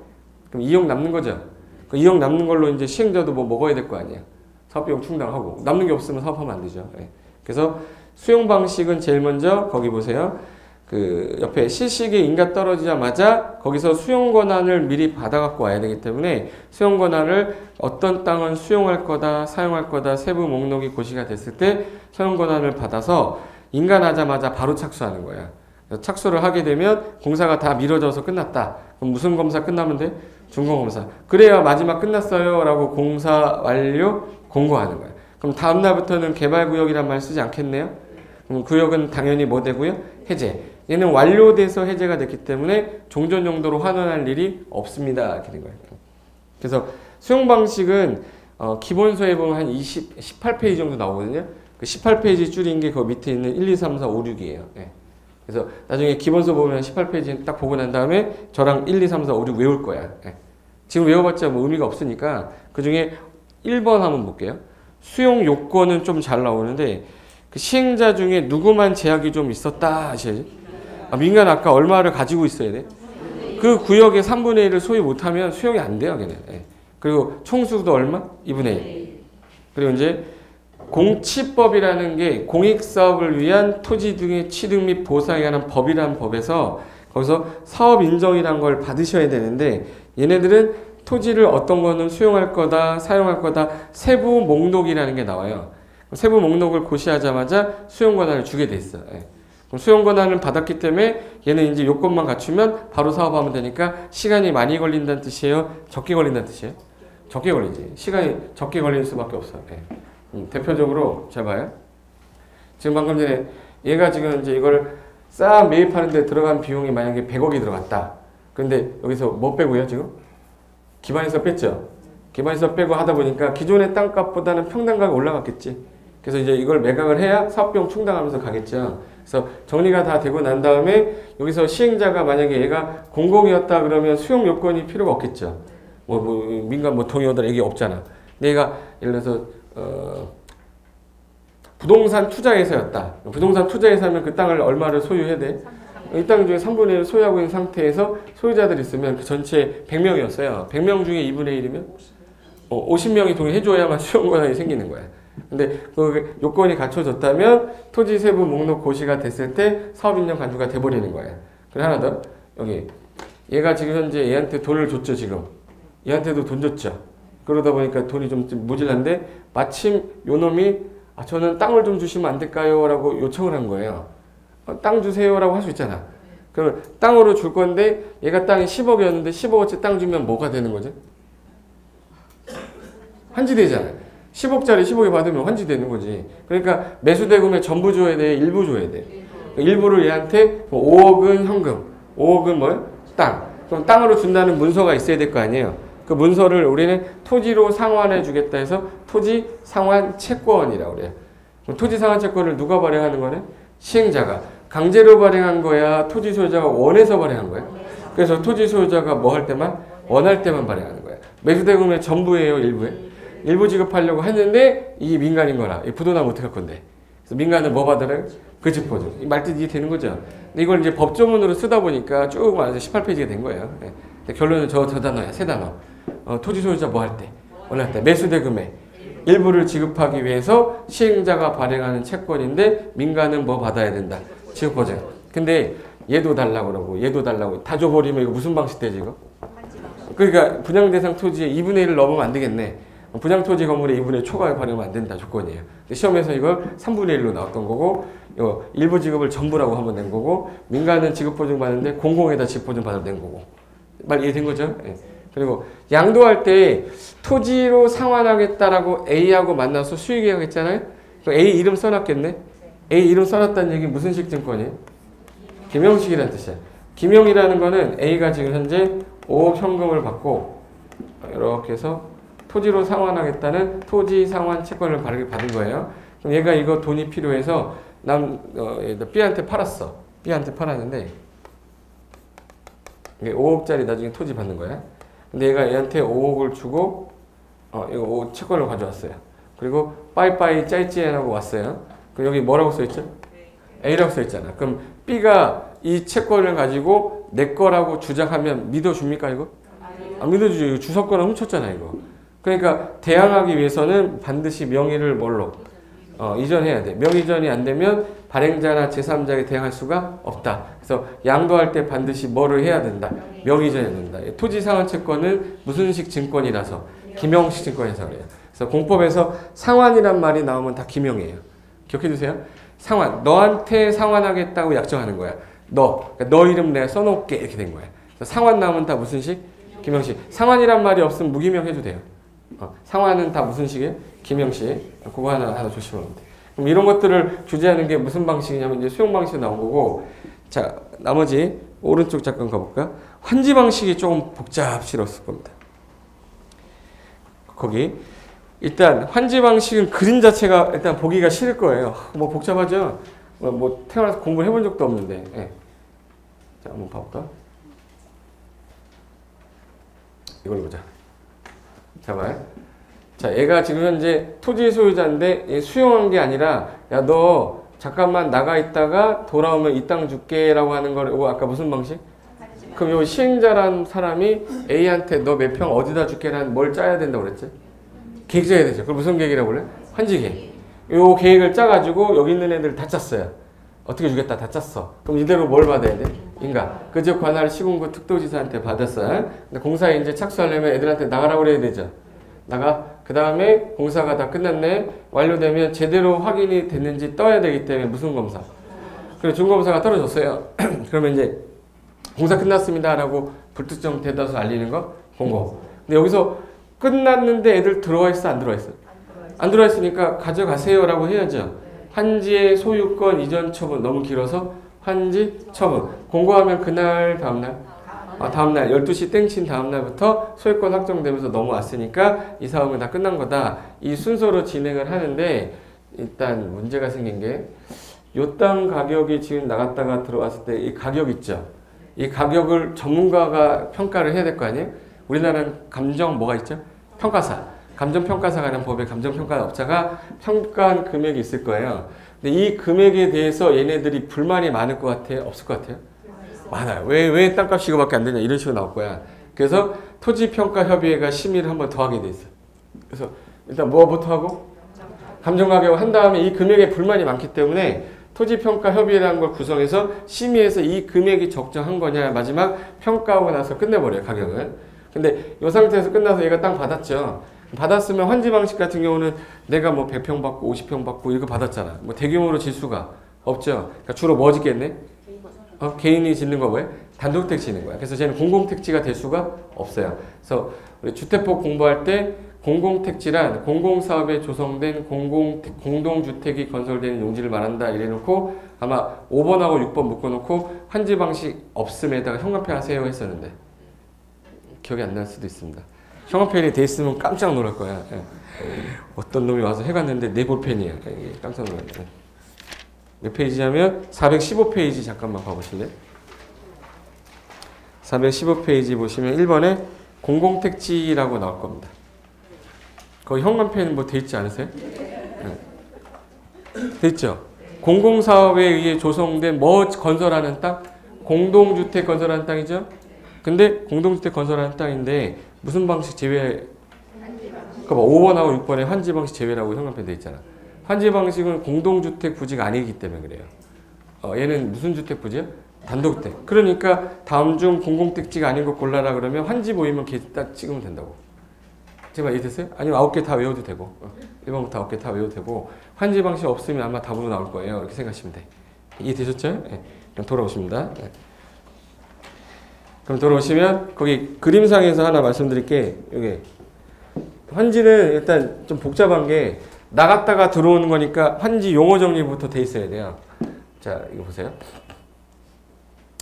그럼 2억 남는 거죠. 그 2억 남는 걸로 이제 시행자도 뭐 먹어야 될 거 아니에요. 사업비용 충당하고. 남는 게 없으면 사업하면 안 되죠. 네. 그래서 수용 방식은 제일 먼저 거기 보세요. 그 옆에 실시계 인가 떨어지자마자 거기서 수용 권한을 미리 받아갖고 와야 되기 때문에 수용 권한을 어떤 땅은 수용할 거다, 사용할 거다, 세부 목록이 고시가 됐을 때 수용 권한을 받아서 인가나자마자 바로 착수하는 거야. 착수를 하게 되면 공사가 다 미뤄져서 끝났다. 그럼 무슨 검사 끝나면 돼? 준공검사. 그래야 마지막 끝났어요 라고 공사 완료 공고하는 거야. 그럼 다음 날부터는 개발구역이란 말 쓰지 않겠네요? 그럼 구역은 당연히 뭐 되고요? 해제. 얘는 완료돼서 해제가 됐기 때문에 종전 용도로 환원할 일이 없습니다. 이렇게 된 거예요. 그래서 수용 방식은 기본서에 보면 한 18페이지 정도 나오거든요. 그 18페이지 줄인 게 그 밑에 있는 1, 2, 3, 4, 5, 6이에요. 네. 그래서 나중에 기본서 보면 18페이지 딱 보고 난 다음에 저랑 1, 2, 3, 4, 5, 6 외울 거야. 네. 지금 외워봤자 뭐 의미가 없으니까 그 중에 1번 한번 볼게요. 수용 요건은 좀 잘 나오는데 그 시행자 중에 누구만 제약이 좀 있었다 하셔야지. 민간 아까 얼마를 가지고 있어야 돼? 그 구역의 3분의 1을 소유 못하면 수용이 안 돼요, 걔는. 예. 그리고 총수도 얼마? 2분의 1. 그리고 이제 공치법이라는 게 공익사업을 위한 토지 등의 취득 및 보상에 관한 법이라는 법에서 거기서 사업 인정이란 걸 받으셔야 되는데 얘네들은 토지를 어떤 거는 수용할 거다, 사용할 거다 세부 목록이라는 게 나와요. 세부 목록을 고시하자마자 수용 권한을 주게 돼 있어요. 예. 그럼 수용 권한을 받았기 때문에 얘는 이제 요건만 갖추면 바로 사업하면 되니까 시간이 많이 걸린다는 뜻이에요? 적게 걸린다는 뜻이에요? 적게 걸리지. 시간이 적게 걸릴 수밖에 없어요. 예. 대표적으로 잘 봐요. 지금 방금 전에 얘가 지금 이제 이걸 싹 매입하는데 들어간 비용이 만약에 100억이 들어갔다. 그런데 여기서 뭐 빼고요 지금? 기반에서 뺐죠. 기반에서 빼고 하다 보니까 기존의 땅값보다는 평당가가 올라갔겠지. 그래서 이제 이걸 매각을 해야 사업비용 충당하면서 가겠죠. 그래서 정리가 다 되고 난 다음에 여기서 시행자가 만약에 얘가 공공이었다 그러면 수용 요건이 필요가 없겠죠. 민간 동의어들 얘기 없잖아. 근데 얘가 예를 들어서 부동산 투자회사였다. 부동산 투자회사면 그 땅을 얼마를 소유해야 돼? 이 땅 중에 3분의 1을 소유하고 있는 상태에서 소유자들이 있으면 그 전체 100명이었어요. 100명 중에 2분의 1이면 50명이 동의해줘야만 수용 권한이 생기는 거야. 근데 그 요건이 갖춰졌다면 토지 세부 목록 고시가 됐을 때 사업 인정 간주가 돼버리는 거야. 그리고 하나 더 여기 얘가 지금 현재 얘한테 돈을 줬죠 지금. 얘한테도 돈 줬죠. 그러다 보니까 돈이 좀 모질란데 마침 요 놈이 저는 땅을 좀 주시면 안 될까요? 라고 요청을 한 거예요. 땅 주세요 라고 할 수 있잖아. 그러면 땅으로 줄 건데 얘가 땅이 10억이었는데 10억어치 땅 주면 뭐가 되는 거죠? 환지되잖아요. 10억짜리 10억에 받으면 환지되는 거지. 그러니까 매수대금에 전부 줘야 돼? 일부 줘야 돼? 일부를 얘한테 5억은 현금, 5억은 뭐예요? 땅. 그럼 땅으로 준다는 문서가 있어야 될 거 아니에요. 그 문서를 우리는 토지로 상환해 주겠다 해서 토지 상환 채권이라고 그래요. 그럼 토지 상환 채권을 누가 발행하는 거네? 시행자가. 강제로 발행한 거야? 토지 소유자가 원해서 발행한 거야? 그래서 토지 소유자가 뭐 할 때만? 원할 때만 발행하는 거야. 매수대금의 전부예요? 일부에? 일부 지급하려고 했는데 이게 민간인 거라. 이 부도나면 어떡할 건데? 그래서 민간은 뭐 받아라? 그 집 보증. 말뜻 이해 되는 거죠? 근데 이걸 이제 법조문으로 쓰다 보니까 쭉 말해서 18페이지가 된 거예요. 네. 결론은 저 단어야. 세 단어. 토지 소유자 뭐 할 때? 원할 때. 매수대금에 일부를 지급하기 위해서 시행자가 발행하는 채권인데 민간은 뭐 받아야 된다? 지급보증. 근데 얘도 달라고 그러고 얘도 달라고 다 줘버리면 이거 무슨 방식 되지 이거? 그러니까 분양대상 토지의 2분의 1을 넘으면 안 되겠네. 분양토지 건물의 2분의 1 초과에 발행하면 안 된다 조건이에요. 시험에서 이걸 3분의 1로 나왔던 거고 이거 일부 지급을 전부라고 한번 낸 거고 민간은 지급보증 받는데 공공에다 지급보증 받아도 된 거고. 말 이해된 거죠? 예. 그리고 양도할 때 토지로 상환하겠다라고 A하고 만나서 수의계약했잖아요. A 이름 써놨겠네. A 이름 써놨다는 얘기 무슨 식 증권이에요? 김영식이라는 뜻이야. 김영이라는 거는 A가 지금 현재 5억 현금을 받고 이렇게 해서 토지로 상환하겠다는 토지 상환 채권을 받은 거예요. 그럼 얘가 이거 돈이 필요해서 B한테 팔았어. B한테 팔았는데 이게 5억짜리 나중에 토지 받는 거야. 근데 얘가 얘한테 5억을 주고 이거 채권을 가져왔어요. 그리고 빠이빠이 짜이찌엔하고 왔어요. 그럼 여기 뭐라고 써있죠? A라고 써있잖아. 그럼 B가 이 채권을 가지고 내 거라고 주장하면 믿어줍니까 이거? 안 믿어주죠. 이거 주석권을 훔쳤잖아 이거. 그러니까 대항하기 위해서는 반드시 명의를 뭘로? 이전해야 돼. 명의전이 안 되면 발행자나 제3자에게 대항할 수가 없다. 그래서 양도할 때 반드시 뭐를 해야 된다? 명의전해야 된다. 토지 상환 채권은 무슨 식 증권이라서 김영식 증권에서 그래요. 그래서 공법에서 상환이란 말이 나오면 다 김영이에요. 기억해 주세요. 상환. 너한테 상환하겠다고 약정하는 거야. 그러니까 너 이름 내가 써놓을게 이렇게 된 거야. 그래서 상환 나오면 다 무슨 식? 김영식. 상환이란 말이 없으면 무기명 해도 돼요. 상환은 다 무슨 식이에요? 김영식. 그거 하나 조심하면 돼. 그럼 이런 것들을 규제하는 게 무슨 방식이냐면 이제 수용 방식이 나온 거고. 자, 나머지 오른쪽 잠깐 가볼까? 환지 방식이 조금 복잡스러웠을 겁니다. 거기 일단 환지 방식은 그림 자체가 일단 보기가 싫을 거예요. 뭐 복잡하죠? 뭐 태어나서 공부를 해본 적도 없는데. 네. 자, 한번 봐볼까? 이걸 보자. 자, 봐요. 자, 얘가 지금 현재 토지 소유자인데 얘 수용한 게 아니라 야, 너 잠깐만 나가 있다가 돌아오면 이 땅 줄게 라고 하는 걸 이거 아까 무슨 방식? 그럼 요 시행자란 사람이 A한테 너 몇 평 어디다 줄게라는 뭘 짜야 된다고 그랬지? 계획 짜야 되죠. 그럼 무슨 계획이라고 그래? 환지 계획. 요 계획을 짜가지고 여기 있는 애들 다 짰어요. 어떻게 주겠다 다 짰어. 그럼 이대로 뭘 받아야 돼? 인가. 그 지역 관할 시군구 특도지사한테 받았어요. 근데 공사에 이제 착수하려면 애들한테 나가라고 그래야 되죠. 나가. 그 다음에 공사가 다 끝났네. 완료되면 제대로 확인이 됐는지 떠야 되기 때문에 무슨 검사? 그리고 준검사가 떨어졌어요. 그러면 이제 공사 끝났습니다 라고 불특정 대다수 알리는 거 공고. 근데 여기서 끝났는데 애들 들어와 있어 안 들어와 있어? 안 들어와 있으니까 가져가세요 라고 해야죠. 환지의 소유권 이전 처분 너무 길어서 환지 처분. 공고하면 그날 다음날? 다음날 12시 땡친 다음날부터 소유권 확정되면서 넘어왔으니까 이 사업은 다 끝난 거다. 이 순서로 진행을 하는데 일단 문제가 생긴 게 요 땅 가격이 지금 나갔다가 들어왔을 때 이 가격 있죠. 이 가격을 전문가가 평가를 해야 될 거 아니에요? 우리나라는 감정 뭐가 있죠? 평가사. 감정평가사가 라는 법에 감정평가업자가 평가한 금액이 있을 거예요. 근데 이 금액에 대해서 얘네들이 불만이 많을 것 같아요? 없을 것 같아요? 많아요. 왜 땅값이 이거밖에 안 되냐? 이런 식으로 나올 거야. 그래서 토지평가협의회가 심의를 한 번 더 하게 돼 있어요. 그래서 일단 뭐부터 하고? 감정가격을 한 다음에 이 금액에 불만이 많기 때문에 토지평가협의회라는 걸 구성해서 심의해서 이 금액이 적정한 거냐 마지막 평가하고 나서 끝내버려요. 가격을. 근데 이 상태에서 끝나서 얘가 땅 받았죠. 받았으면 환지 방식 같은 경우는 내가 뭐 100평 받고 50평 받고 이거 받았잖아. 뭐 대규모로 질 수가 없죠. 그러니까 주로 뭐 짓겠네? 개인이 짓는 거 뭐예요? 단독택지 짓는 거야. 그래서 쟤는 공공택지가 될 수가 없어요. 그래서 우리 주택법 공부할 때 공공택지란 공공사업에 조성된 공동주택이 건설되는 용지를 말한다 이래놓고 아마 5번하고 6번 묶어놓고 환지 방식 없음에다가 형광펜 하세요 했었는데 기억이 안 날 수도 있습니다. 형광펜이 돼 있으면 깜짝 놀랄 거야. 어떤 놈이 와서 해갔는데 내 볼펜이야. 깜짝 놀랄 거야. 몇 페이지냐면 415페이지 잠깐만 봐보실래요? 415페이지 보시면 1번에 공공택지라고 나올 겁니다. 거기 형광펜 뭐 돼 있지 않으세요? 돼 있죠? 공공사업에 의해 조성된 뭐 건설하는 땅? 공동주택 건설하는 땅이죠? 근데 공동주택 건설하는 땅인데 무슨 방식 제외? 그러니까 5번하고 6번에 환지 방식 제외라고 형광펜 돼 있잖아. 환지 방식은 공동주택 부지가 아니기 때문에 그래요. 얘는 무슨 주택 부지야? 단독주택. 그러니까 다음 중 공공택지가 아닌 거 골라라 그러면 환지 보이면 걔 딱 찍으면 된다고. 제가 이해됐어요? 아니면 9개 다 외워도 되고 1번부터 9개 다 외워도 되고 환지 방식 없으면 아마 답으로 나올 거예요. 이렇게 생각하시면 돼. 이해되셨죠? 네. 그럼 돌아오십니다. 네. 그럼 돌아오시면 거기 그림상에서 하나 말씀드릴게. 여기 환지는 일단 좀 복잡한 게 나갔다가 들어오는 거니까 환지 용어 정리부터 돼 있어야 돼요. 자, 이거 보세요.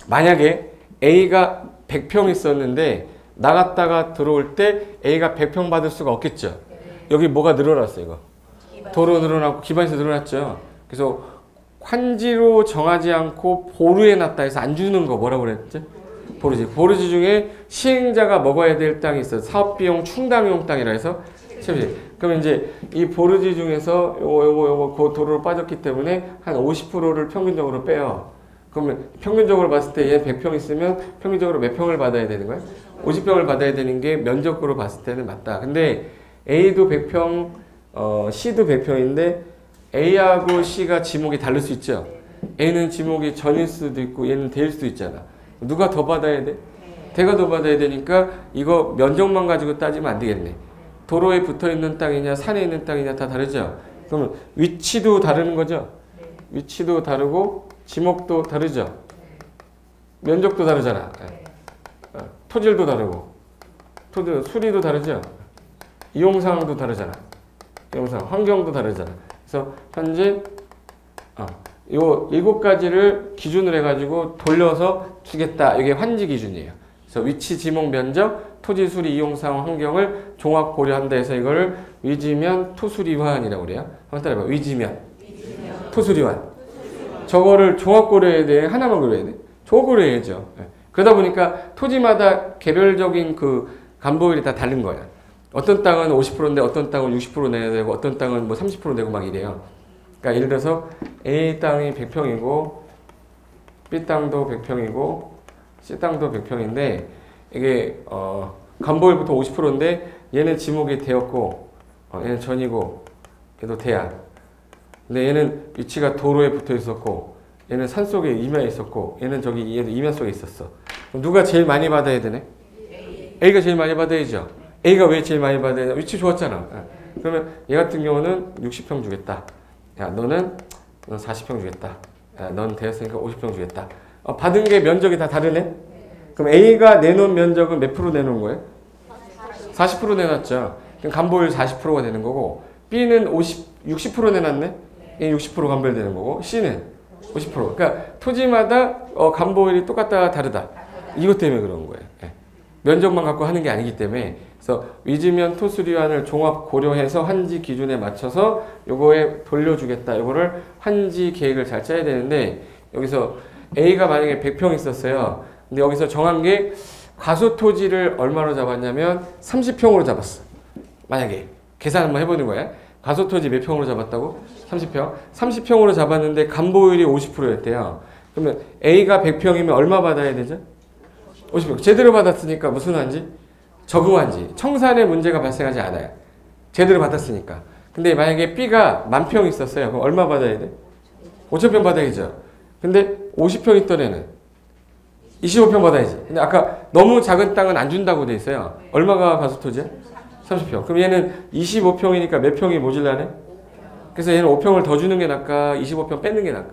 만약에 A가 100평 있었는데 나갔다가 들어올 때 A가 100평 받을 수가 없겠죠. 여기 뭐가 늘어났어요, 이거? 도로 늘어났고 기반시설 늘어났죠. 그래서 환지로 정하지 않고 보루해 놨다 해서 안 주는 거 뭐라고 그랬지? 보루지. 보루지 중에 시행자가 먹어야 될 땅이 있어요. 사업비용 충당용 땅이라 해서 그러면 이제 이 보루지 중에서 요거 그 도로로 빠졌기 때문에 한 50%를 평균적으로 빼요. 그러면 평균적으로 봤을 때 얘 100평 있으면 평균적으로 몇 평을 받아야 되는 거야? 50평을 받아야 되는 게 면적으로 봤을 때는 맞다. 근데 A도 100평, C도 100평인데 A하고 C가 지목이 다를 수 있죠. A는 지목이 전일 수도 있고 얘는 대일 수도 있잖아. 누가 더 받아야 돼? 대가 더 받아야 되니까 이거 면적만 가지고 따지면 안 되겠네. 도로에 붙어있는 땅이냐 산에 있는 땅이냐 다 다르죠. 그러면 위치도 다르는 거죠. 위치도 다르고 지목도 다르죠. 면적도 다르잖아. 토질도 다르고 수리도 다르죠. 이용사항도 다르잖아. 이용사항, 환경도 다르잖아. 그래서 현재 요 7가지를 기준으로 해가지고 돌려서 주겠다. 이게 환지 기준이에요. 그래서 위치, 지목, 면적, 토지, 수리, 이용사항, 환경을 종합 고려한다 해서 이거를 위지면 토수리환이라고 그래요. 한번 따라해봐. 위지면 토수리환. 저거를 종합 고려해야 돼? 하나만 고려해야 돼? 종합 고려해야죠. 그러다 보니까 토지마다 개별적인 그 간보율이 다 다른 거야. 어떤 땅은 50%인데 어떤 땅은 60% 내야 되고 어떤 땅은 뭐 30% 내고 막 이래요. 그러니까 예를 들어서 A 땅이 100평이고 B 땅도 100평이고 C 땅도 100평인데 이게 간보일부터 50%인데 얘는 지목이 되었고 얘는 전이고 얘도 대야. 근데 얘는 위치가 도로에 붙어 있었고 얘는 산속에 임야에 있었고 얘는 저기 얘도 임야 속에 있었어. 그럼 누가 제일 많이 받아야 되네? A가 제일 많이 받아야죠. A가 왜 제일 많이 받아야 되나? 위치 좋았잖아. 그러면 얘 같은 경우는 60평 주겠다. 야 넌 40평 주겠다. 야, 넌 되었으니까 50평 주겠다. 받은 게 면적이 다 다르네? 그럼 A가 내놓은 면적은 몇 프로 내놓은 거예요? 40% 내놨죠. 그럼 간보율 40%가 되는 거고 B는 60% 내놨네? 얘 60% 간보율 되는 거고 C는 50%. 그러니까 토지마다 간보율이 똑같다 다르다. 이것 때문에 그런 거예요. 예. 면적만 갖고 하는 게 아니기 때문에 그래서 위지면 토수리안을 종합 고려해서 환지 기준에 맞춰서 요거에 돌려주겠다. 요거를 환지 계획을 잘 짜야 되는데 여기서 A가 만약에 100평 있었어요. 근데 여기서 정한 게 과수 토지를 얼마로 잡았냐면 30평으로 잡았어. 만약에 계산 한번 해보는 거야. 과수 토지 몇 평으로 잡았다고? 30평. 30평으로 잡았는데 간보율이 50%였대요. 그러면 A가 100평이면 얼마 받아야 되죠? 50평. 제대로 받았으니까 무슨 환지? 적응환지. 청산의 문제가 발생하지 않아요. 제대로 받았으니까. 근데 만약에 B가 10,000평 있었어요. 그럼 얼마 받아야 돼? 5,000평 받아야죠. 근데 50평 있던 애는 25평 받아야지. 근데 아까 너무 작은 땅은 안 준다고 돼 있어요. 얼마가 과수토지야? 30평. 그럼 얘는 25평이니까 몇 평이 모질라네? 그래서 얘는 5평을 더 주는 게 낫까? 25평 뺏는 게 낫까?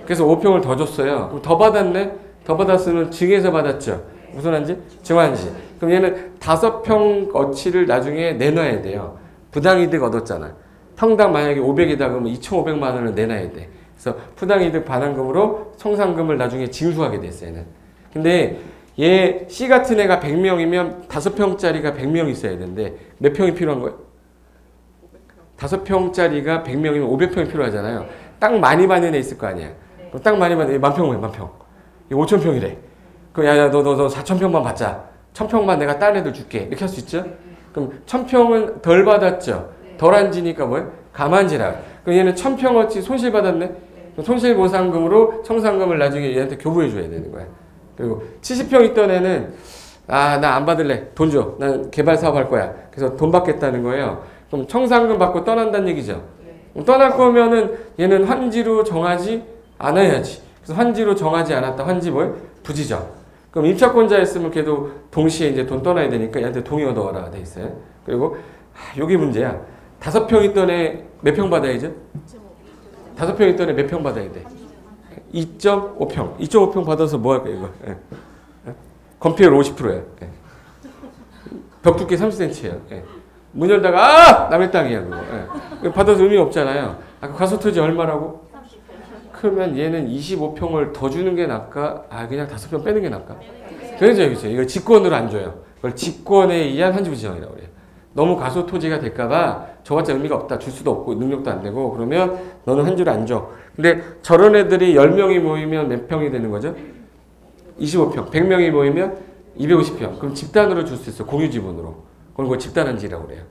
그래서 5평을 더 줬어요. 그럼 더 받았네? 더 받았으면 증에서 받았죠. 무슨 한지? 증환지. 그럼 얘는 5평 어치를 나중에 내놔야 돼요. 부당이득 얻었잖아. 평당 만약에 500이다 그러면 2,500만 원을 내놔야 돼. 그래서 부당이득 반환금으로 청산금을 나중에 징수하게 됐어요. 얘는. 근데 얘 C 같은 애가 100명이면 5평짜리가 100명 있어야 되는데 몇 평이 필요한 거예요? 5평짜리가 100명이면 500평이 필요하잖아요. 땅 많이 받는 애 있을 거 아니야. 그럼 땅 많이 받는 애 10,000평, 10,000평. 이거 5,000평이래. 그럼 야, 너 4,000평만 받자. 1,000평만 내가 딴 애들 줄게. 이렇게 할 수 있죠? 그럼 1,000평은 덜 받았죠? 덜 한지니까 뭐예요? 감한지라. 그럼 얘는 1,000평어치 손실받았네? 손실보상금으로 청산금을 나중에 얘한테 교부해줘야 되는 거야. 그리고 70평 있던 애는 나 안 받을래. 돈 줘. 난 개발 사업 할 거야. 그래서 돈 받겠다는 거예요. 그럼 청산금 받고 떠난다는 얘기죠. 떠날 거면은 얘는 환지로 정하지 않아야지. 그래서 환지로 정하지 않았다. 환지 뭐예요? 부지정. 그럼 임차권자였으면 걔도 동시에 이제 돈 떠나야 되니까 얘한테 동의 얻어와라 돼 있어요. 그리고 여기 문제야. 5평 있던 애 몇 평 받아야죠? 5평 있던 애 몇 평 받아야 돼? 2.5평. 2.5평 받아서 뭐 할 거야 이거? 예. 건폐율 50%야. 예. 벽 두께 30cm예요. 예. 문 열다가 남의 땅이야 그거. 예. 받아서 의미 없잖아요. 아까 과수토지 얼마라고? 그러면 얘는 25평을 더 주는 게 나을까? 그냥 5평 빼는 게 나을까? 그렇죠. 이거 직권으로 안 줘요. 그걸 직권에 의한 환지부지정이라고 그래요. 너무 과수토지가 될까봐 저같자 의미가 없다. 줄 수도 없고 능력도 안 되고 그러면 너는 환지를 안 줘. 근데 저런 애들이 10명이 모이면 몇 평이 되는 거죠? 25평. 100명이 모이면 250평. 그럼 집단으로 줄 수 있어. 공유지분으로. 그걸 집단환지라고 그래요.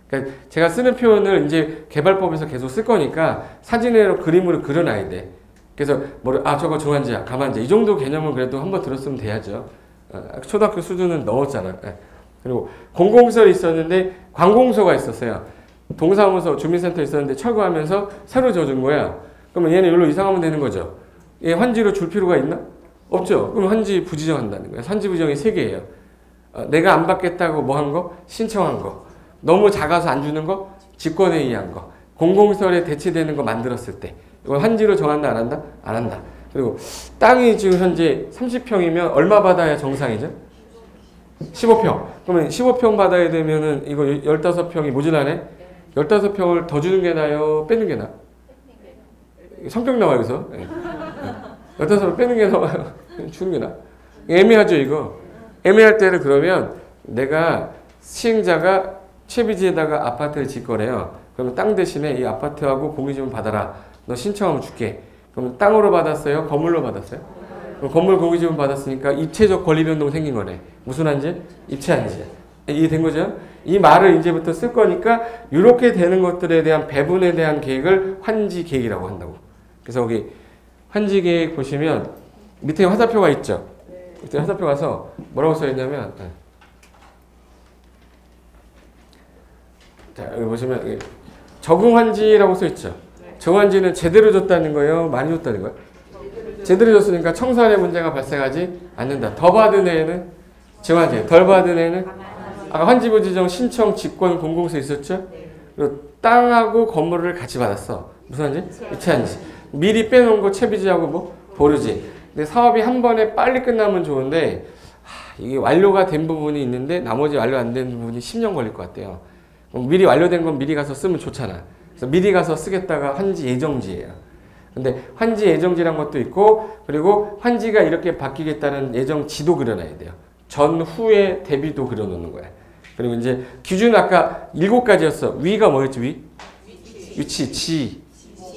그러니까 제가 쓰는 표현을 이제 개발법에서 계속 쓸 거니까 사진으로 그림으로 그려놔야 돼. 그래서 저거 중환지야, 감환지. 이 정도 개념을 그래도 한번 들었으면 돼야죠. 초등학교 수준은 넣었잖아. 그리고 공공시설이 있었는데 관공서가 있었어요. 동사무소, 주민센터 있었는데 철거하면서 새로 지어준 거야. 그러면 얘는 여기로 이상하면 되는 거죠. 얘 환지로 줄 필요가 있나? 없죠. 그럼 환지 부지정한다는 거예요. 환지 부지정이 3개예요. 내가 안 받겠다고 뭐 한 거? 신청한 거. 너무 작아서 안 주는 거? 직권에 의한 거. 공공시설에 대체되는 거 만들었을 때. 이걸 환지로 정한다 안 한다? 안 한다. 그리고 땅이 지금 현재 30평이면 얼마 받아야 정상이죠? 15평. 그러면 15평 받아야 되면은 이거 15평이 모자라네? 15평을 더 주는 게 나아요? 빼는 게 나아? 성격 나와요, 여기서. 15평 빼는 게 나와요? 주는 게 나아? 애매하죠, 이거. 애매할 때는 그러면 내가 시행자가 최비지에다가 아파트를 짓 거래요. 그러면 땅 대신에 이 아파트하고 공유지분 받아라. 너 신청하면 줄게. 그러면 땅으로 받았어요? 건물로 받았어요? 그럼 건물 공유지분 받았으니까 입체적 권리 변동 생긴 거네. 무슨 한지? 입체 한지. 이해된 거죠? 이 말을 이제부터 쓸 거니까 이렇게 되는 것들에 대한 배분에 대한 계획을 환지 계획이라고 한다고. 그래서 여기 환지 계획 보시면 밑에 화살표가 있죠. 밑에 화살표 가서 뭐라고 써 있냐면 자 여기 보시면 여기 적응 환지라고 써 있죠. 적응 환지는 제대로 줬다는 거예요? 많이 줬다는 거예요? 제대로 줬으니까 청산의 문제가 발생하지 않는다. 더 받은 애는 지환지, 덜 받은 애는 아까 환지부 지정 신청 직권 공공세 있었죠? 그리고 땅하고 건물을 같이 받았어. 무슨 환지? 이체환지. 미리 빼놓은 거 채비지하고 뭐 보류지. 근데 사업이 한 번에 빨리 끝나면 좋은데 이게 완료가 된 부분이 있는데 나머지 완료 안 된 부분이 10년 걸릴 것 같아요. 미리 완료된 건 미리 가서 쓰면 좋잖아. 그래서 미리 가서 쓰겠다가 환지 예정지예요. 근데 환지 예정지란 것도 있고 그리고 환지가 이렇게 바뀌겠다는 예정지도 그려놔야 돼요. 전후의 대비도 그려놓는 거야. 그리고 이제 기준 아까 7가지였어. 위가 뭐였지? 위? 위치,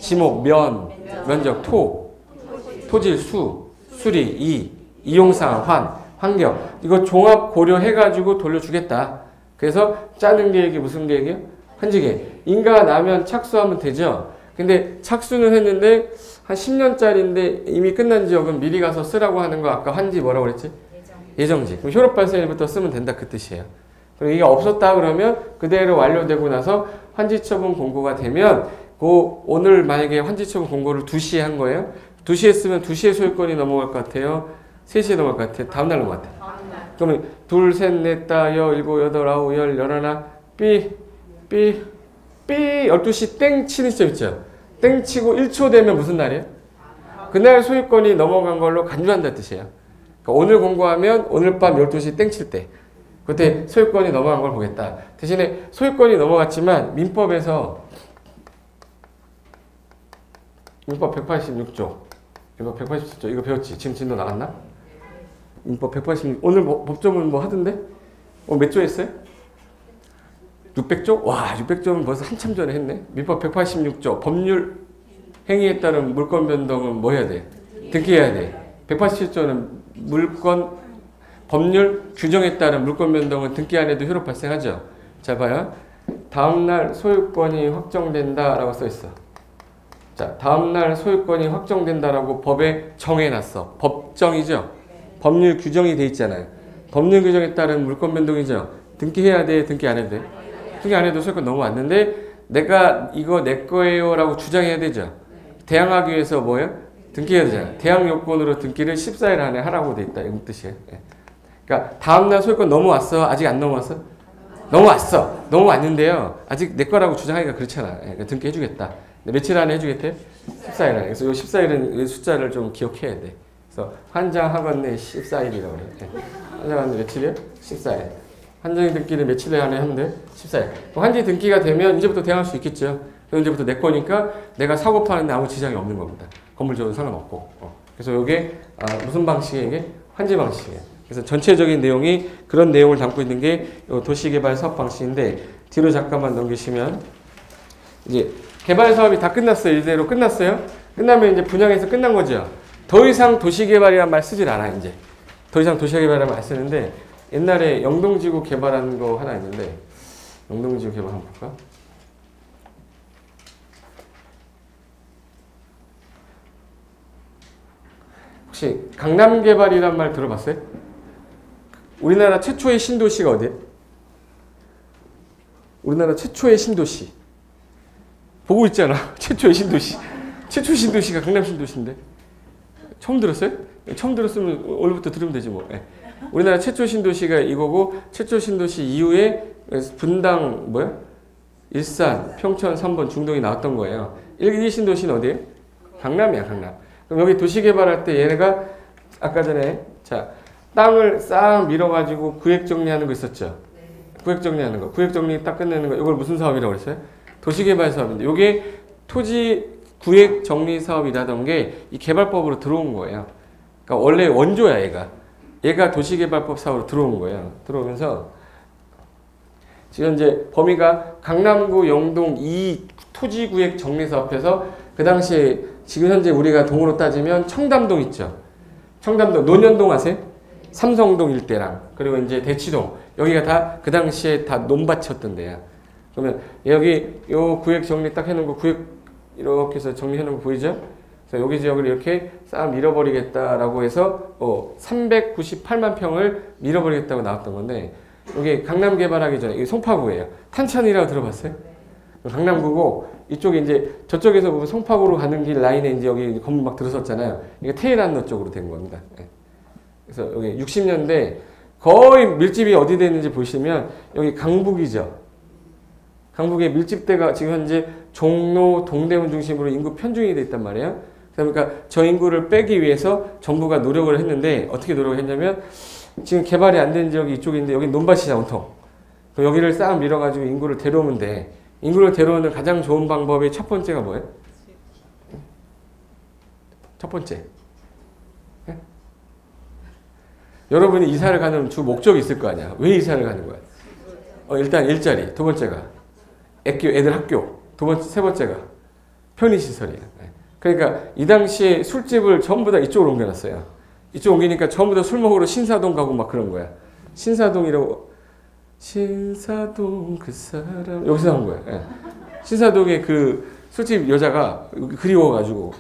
지목, 면적, 토질, 수리, 이용상, 환경. 이거 종합 고려해가지고 돌려주겠다. 그래서 짜는 계획이 무슨 계획이에요? 환지 계획. 인가가 나면 착수하면 되죠. 근데 착수는 했는데 한 10년짜리인데 이미 끝난 지역은 미리 가서 쓰라고 하는 거 아까 환지 뭐라고 그랬지? 예정지. 그럼 효력 발생일부터 쓰면 된다 그 뜻이에요. 그리고 이게 없었다 그러면 그대로 완료되고 나서 환지 처분 공고가 되면 오늘 만약에 환지 처분 공고를 2시에 한 거예요. 2시에 쓰면 2시에 소유권이 넘어갈 것 같아요. 3시에 넘어갈 것 같아요. 다음날 넘어갈 것 같아요. 그러면 2, 3, 4, 5, 7, 8, 9, 10, 11, 12시 땡 치는 시점 있죠. 땡 치고 1초 되면 무슨 날이에요? 그날 소유권이 넘어간 걸로 간주한다는 뜻이에요. 그러니까 오늘 공고하면 오늘 밤 12시 땡 칠 때 그때 소유권이 넘어간 걸 보겠다. 대신에 소유권이 넘어갔지만 민법 186조 민법 187조 이거 배웠지? 지금 진도 나갔나? 민법 186 오늘 법조문 뭐 하던데? 몇 조 했어요? 600조? 와 600조는 벌써 한참 전에 했네. 민법 186조 법률 행위에 따른 물권 변동은 뭐 해야 돼? 등기해야 돼. 187조는 물권 법률 규정에 따른 물권 변동은 등기 안 해도 효력 발생하죠. 자 봐요. 다음날 소유권이 확정된다라고 써 있어. 자 다음날 소유권이 확정된다라고 법에 정해놨어. 법정이죠. 법률 규정이 돼 있잖아요. 법률 규정에 따른 물권 변동이죠. 등기해야 돼? 등기 안 해도 돼? 등기 안 해도 소유권 넘어왔는데 내가 이거 내 거예요 라고 주장해야 되죠. 대항하기 위해서 뭐예요? 등기해야 되잖아요. 대항 요건으로 등기를 14일 안에 하라고 돼 있다. 이런 뜻이에요. 그러니까 다음날 소유권 넘어왔어? 아직 안 넘어왔어? 넘어왔어. 넘어왔는데요. 아직 내 거라고 주장하기가 그렇잖아. 그러니까 등기해주겠다. 며칠 안에 해주겠대? 14일 안에. 그래서 이 14일은 숫자를 좀 기억해야 돼. 그래서 환장하건대 14일이라고 그래. 환장하건대 며칠이에요? 14일. 환정이 등기를 며칠 안에 하면 돼? 14일. 환지 등기가 되면 이제부터 대항할 수 있겠죠. 그럼 이제부터 내 거니까 내가 사고 파는데 아무 지장이 없는 겁니다. 건물적으로 상관없고. 그래서 이게 무슨 방식이에요? 이게 환지 방식이에요. 그래서 전체적인 내용이 그런 내용을 담고 있는 게 도시개발 사업 방식인데 뒤로 잠깐만 넘기시면 이제 개발 사업이 다 끝났어요. 이대로 끝났어요. 끝나면 이제 분양에서 끝난 거죠. 더 이상 도시개발이란 말 쓰질 않아 이제. 더 이상 도시개발이란 말 안 쓰는데 옛날에 영동지구 개발한 거 하나 있는데 영동지구 개발 한번 볼까? 혹시 강남개발이란 말 들어봤어요? 우리나라 최초의 신도시가 어디예요? 우리나라 최초의 신도시 보고 있잖아. 최초의 신도시. 최초 신도시가 강남 신도시인데 처음 들었어요? 처음 들었으면 오늘부터 들으면 되지 뭐. 우리나라 최초 신도시가 이거고 최초 신도시 이후에 분당 뭐야? 일산, 평촌, 3번, 중동이 나왔던 거예요. 1 신도시는 어디예요? 강남이야, 강남. 그럼 여기 도시개발할 때 얘네가 아까 전에 자 땅을 싹 밀어가지고 구획 정리하는 거 있었죠? 구획 정리하는 거. 구획 정리 딱 끝내는 거. 이걸 무슨 사업이라고 그랬어요? 도시개발 사업인데 이게 토지 구획 정리 사업이라던 게 이 개발법으로 들어온 거예요. 그러니까 원래 원조야 얘가 도시개발법 사업으로 들어온 거예요. 들어오면서 지금 이제 범위가 강남구 영동 이 토지구획 정리사업에서 그 당시에 지금 현재 우리가 동으로 따지면 청담동 있죠. 청담동 논현동 아세요? 삼성동 일대랑 그리고 이제 대치동 여기가 다 그 당시에 다 논밭이었던 데야. 그러면 여기 요 구획 정리 딱 해놓은 거 구획 이렇게 해서 정리해놓은 거 보이죠? 그래서 여기 지역을 이렇게 싹 밀어버리겠다라고 해서 398만 평을 밀어버리겠다고 나왔던 건데 여기 강남 개발하기 전에 이 송파구예요. 탄천이라고 들어봤어요? 강남구고 이쪽에 이제 저쪽에서 보면 송파구로 가는 길 라인에 이제 여기 건물 막 들어섰잖아요. 이게 테헤란로 쪽으로 된 겁니다. 그래서 여기 60년대 거의 밀집이 어디 됐는지 보시면 여기 강북이죠. 강북의 밀집대가 지금 현재 종로, 동대문 중심으로 인구 편중이 돼 있단 말이에요. 그러니까 저 인구를 빼기 위해서 정부가 노력을 했는데 어떻게 노력을 했냐면 지금 개발이 안 된 지역이 이쪽인데 여기 논밭이잖아, 온통. 여기를 싹 밀어가지고 인구를 데려오면 돼. 인구를 데려오는 가장 좋은 방법이 첫 번째가 뭐예요? 첫 번째. 네? 여러분이 이사를 가는 주 목적이 있을 거 아니야. 왜 이사를 가는 거야? 일단 일자리. 두 번째가 애들 학교. 세 번째가 편의시설이에요. 그러니까 이 당시에 술집을 전부 다 이쪽으로 옮겨놨어요. 이쪽 옮기니까 전부 다 술 먹으러 신사동 가고 막 그런 거야. 신사동이라고. 신사동 그 사람 여기서 나온 거야. 예. 신사동의 그 술집 여자가 그리워가지고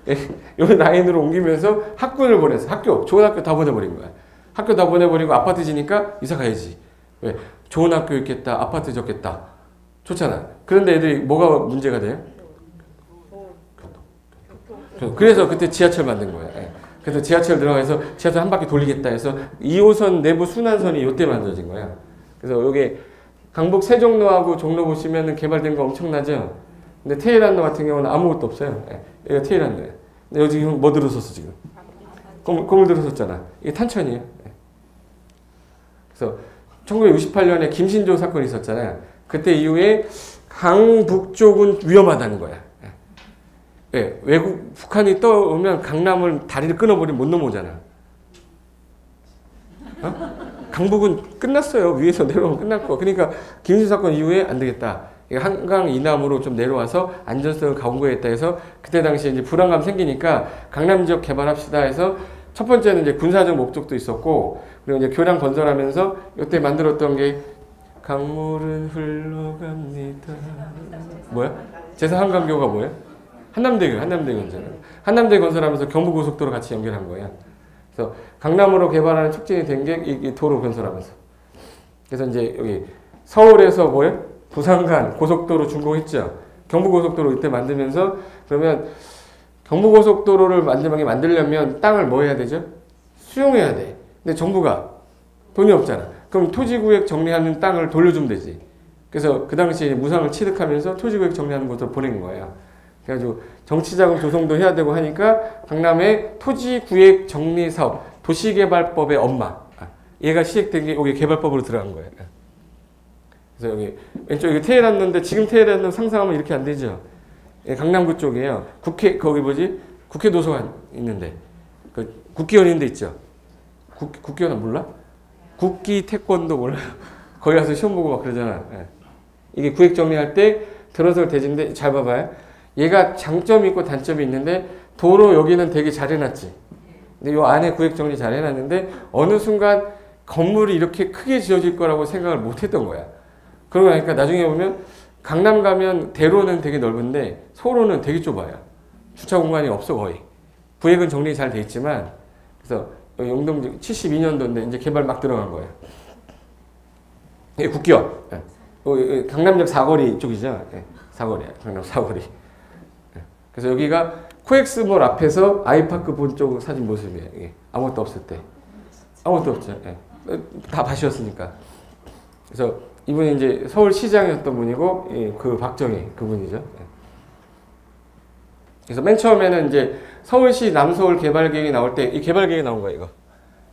예. 여기 라인으로 옮기면서 학군을 보내서 좋은 학교 다 보내버린 거야. 학교 다 보내버리고 아파트 지니까 이사 가야지. 왜? 좋은 학교 있겠다, 아파트 적겠다. 좋잖아. 그런데 애들이 뭐가 문제가 돼요? 그래서 그때 지하철 만든 거야. 예. 그래서 지하철 들어가서 지하철 한 바퀴 돌리겠다 해서 2호선 내부 순환선이 이때 만들어진 거야. 그래서 여기 강북 세종로하고 종로 보시면 개발된 거 엄청나죠? 근데 테헤란로 같은 경우는 아무것도 없어요. 예. 여기가 테헤란로예요. 근데 여기 지금 뭐 들어섰어 지금? 건물 들어섰잖아. 이게 탄천이에요. 예. 그래서 1968년에 김신조 사건이 있었잖아요. 그때 이후에 강북 쪽은 위험하다는 거야. 예, 북한이 떠오면 강남을 다리를 끊어버리면 못 넘어오잖아. 강북은 끝났어요. 위에서 내려오면 끝날 거. 그러니까 김신조 사건 이후에 안 되겠다. 한강 이남으로 좀 내려와서 안전성을 강구했다 해서 그때 당시에 이제 불안감 생기니까 강남 지역 개발합시다 해서 첫 번째는 이제 군사적 목적도 있었고 그리고 이제 교량 건설하면서 이때 만들었던 게 강물은 흘러갑니다. 뭐야? 제4한강교가 뭐야? 한남대교 건설. 한남대 건설하면서 경부고속도로 같이 연결한 거예요. 그래서 강남으로 개발하는 촉진이 된 게 이 도로 건설하면서. 그래서 이제 여기 서울에서 뭐예요? 부산간 고속도로 준공했죠. 경부고속도로 이때 만들면서 그러면 경부고속도로를 만들려면 땅을 뭐 해야 되죠? 수용해야 돼. 근데 정부가 돈이 없잖아. 그럼 토지구역 정리하는 땅을 돌려주면 되지. 그래서 그 당시에 무상을 취득하면서 토지구역 정리하는 곳으로 보낸 거예요. 그래가지고 정치자금 조성도 해야 되고 하니까 강남의 토지구역 정리 사업, 도시개발법의 엄마. 얘가 시행된 게 여기 개발법으로 들어간 거예요. 그래서 여기 왼쪽 여기 테헤란로인데 지금 테헤란로 상상하면 이렇게 안 되죠. 강남구 쪽이에요. 국회 도서관 있는데 그 국기원 있는 데 있죠. 국기원 몰라? 국기 태권도 몰라? 거기 가서 시험 보고 막 그러잖아. 이게 구획 정리할 때 들어설 대지인데 잘 봐봐요. 얘가 장점이 있고 단점이 있는데 도로 여기는 되게 잘 해놨지. 근데 요 안에 구획 정리 잘 해놨는데 어느 순간 건물이 이렇게 크게 지어질 거라고 생각을 못 했던 거야. 그러고 나니까 나중에 보면 강남 가면 대로는 되게 넓은데 소로는 되게 좁아요. 주차 공간이 없어 거의. 구획은 정리 잘 돼 있지만 그래서 영동 72년도인데 이제 개발 막 들어간 거예요. 이게 국기원. 강남역 사거리 쪽이죠. 사거리야. 강남 사거리. 그래서 여기가 코엑스몰 앞에서 아이파크 본 쪽 사진 모습이에요. 이게 아무것도 없을 때. 아무것도 없죠. 다 밭이었으니까. 그래서 이분이 이제 서울시장이었던 분이고, 그 박정희 그분이죠. 그래서 맨 처음에는 이제 서울시 남서울 개발계획이 나올 때, 이 개발계획이 나온 거예요, 이거.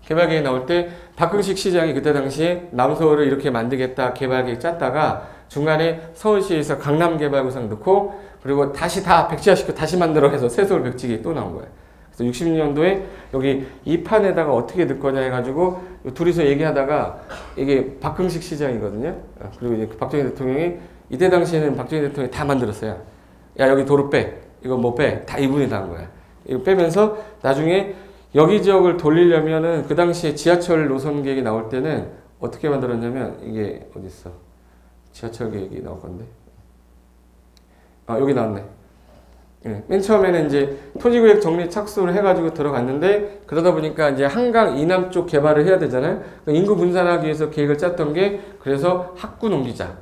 개발계획이 나올 때 박흥식 시장이 그때 당시에 남서울을 이렇게 만들겠다 개발계획 짰다가 중간에 서울시에서 강남개발구상 넣고 그리고 다시 다 백지화시켜 다시 만들어 해서 새서울 백지기 또 나온 거예요. 그래서 60년도에 여기 이 판에다가 어떻게 넣을 거냐 해가지고 둘이서 얘기하다가 이게 박흥식 시장이거든요. 그리고 이제 박정희 대통령이 이때 당시에는 박정희 대통령이 다 만들었어요. 야 여기 도로 빼. 이거 뭐 빼. 다 이분이 다 한 거야. 이거 빼면서 나중에 여기 지역을 돌리려면은 그 당시에 지하철 노선 계획이 나올 때는 어떻게 만들었냐면 이게 어디 있어? 지하철 계획이 나올 건데. 아, 여기 나왔네. 예, 맨 처음에는 이제 토지구역 정리 착수를 해가지고 들어갔는데 그러다 보니까 이제 한강 이남 쪽 개발을 해야 되잖아요. 그러니까 인구 분산하기 위해서 계획을 짰던 게 그래서 학교 옮기자.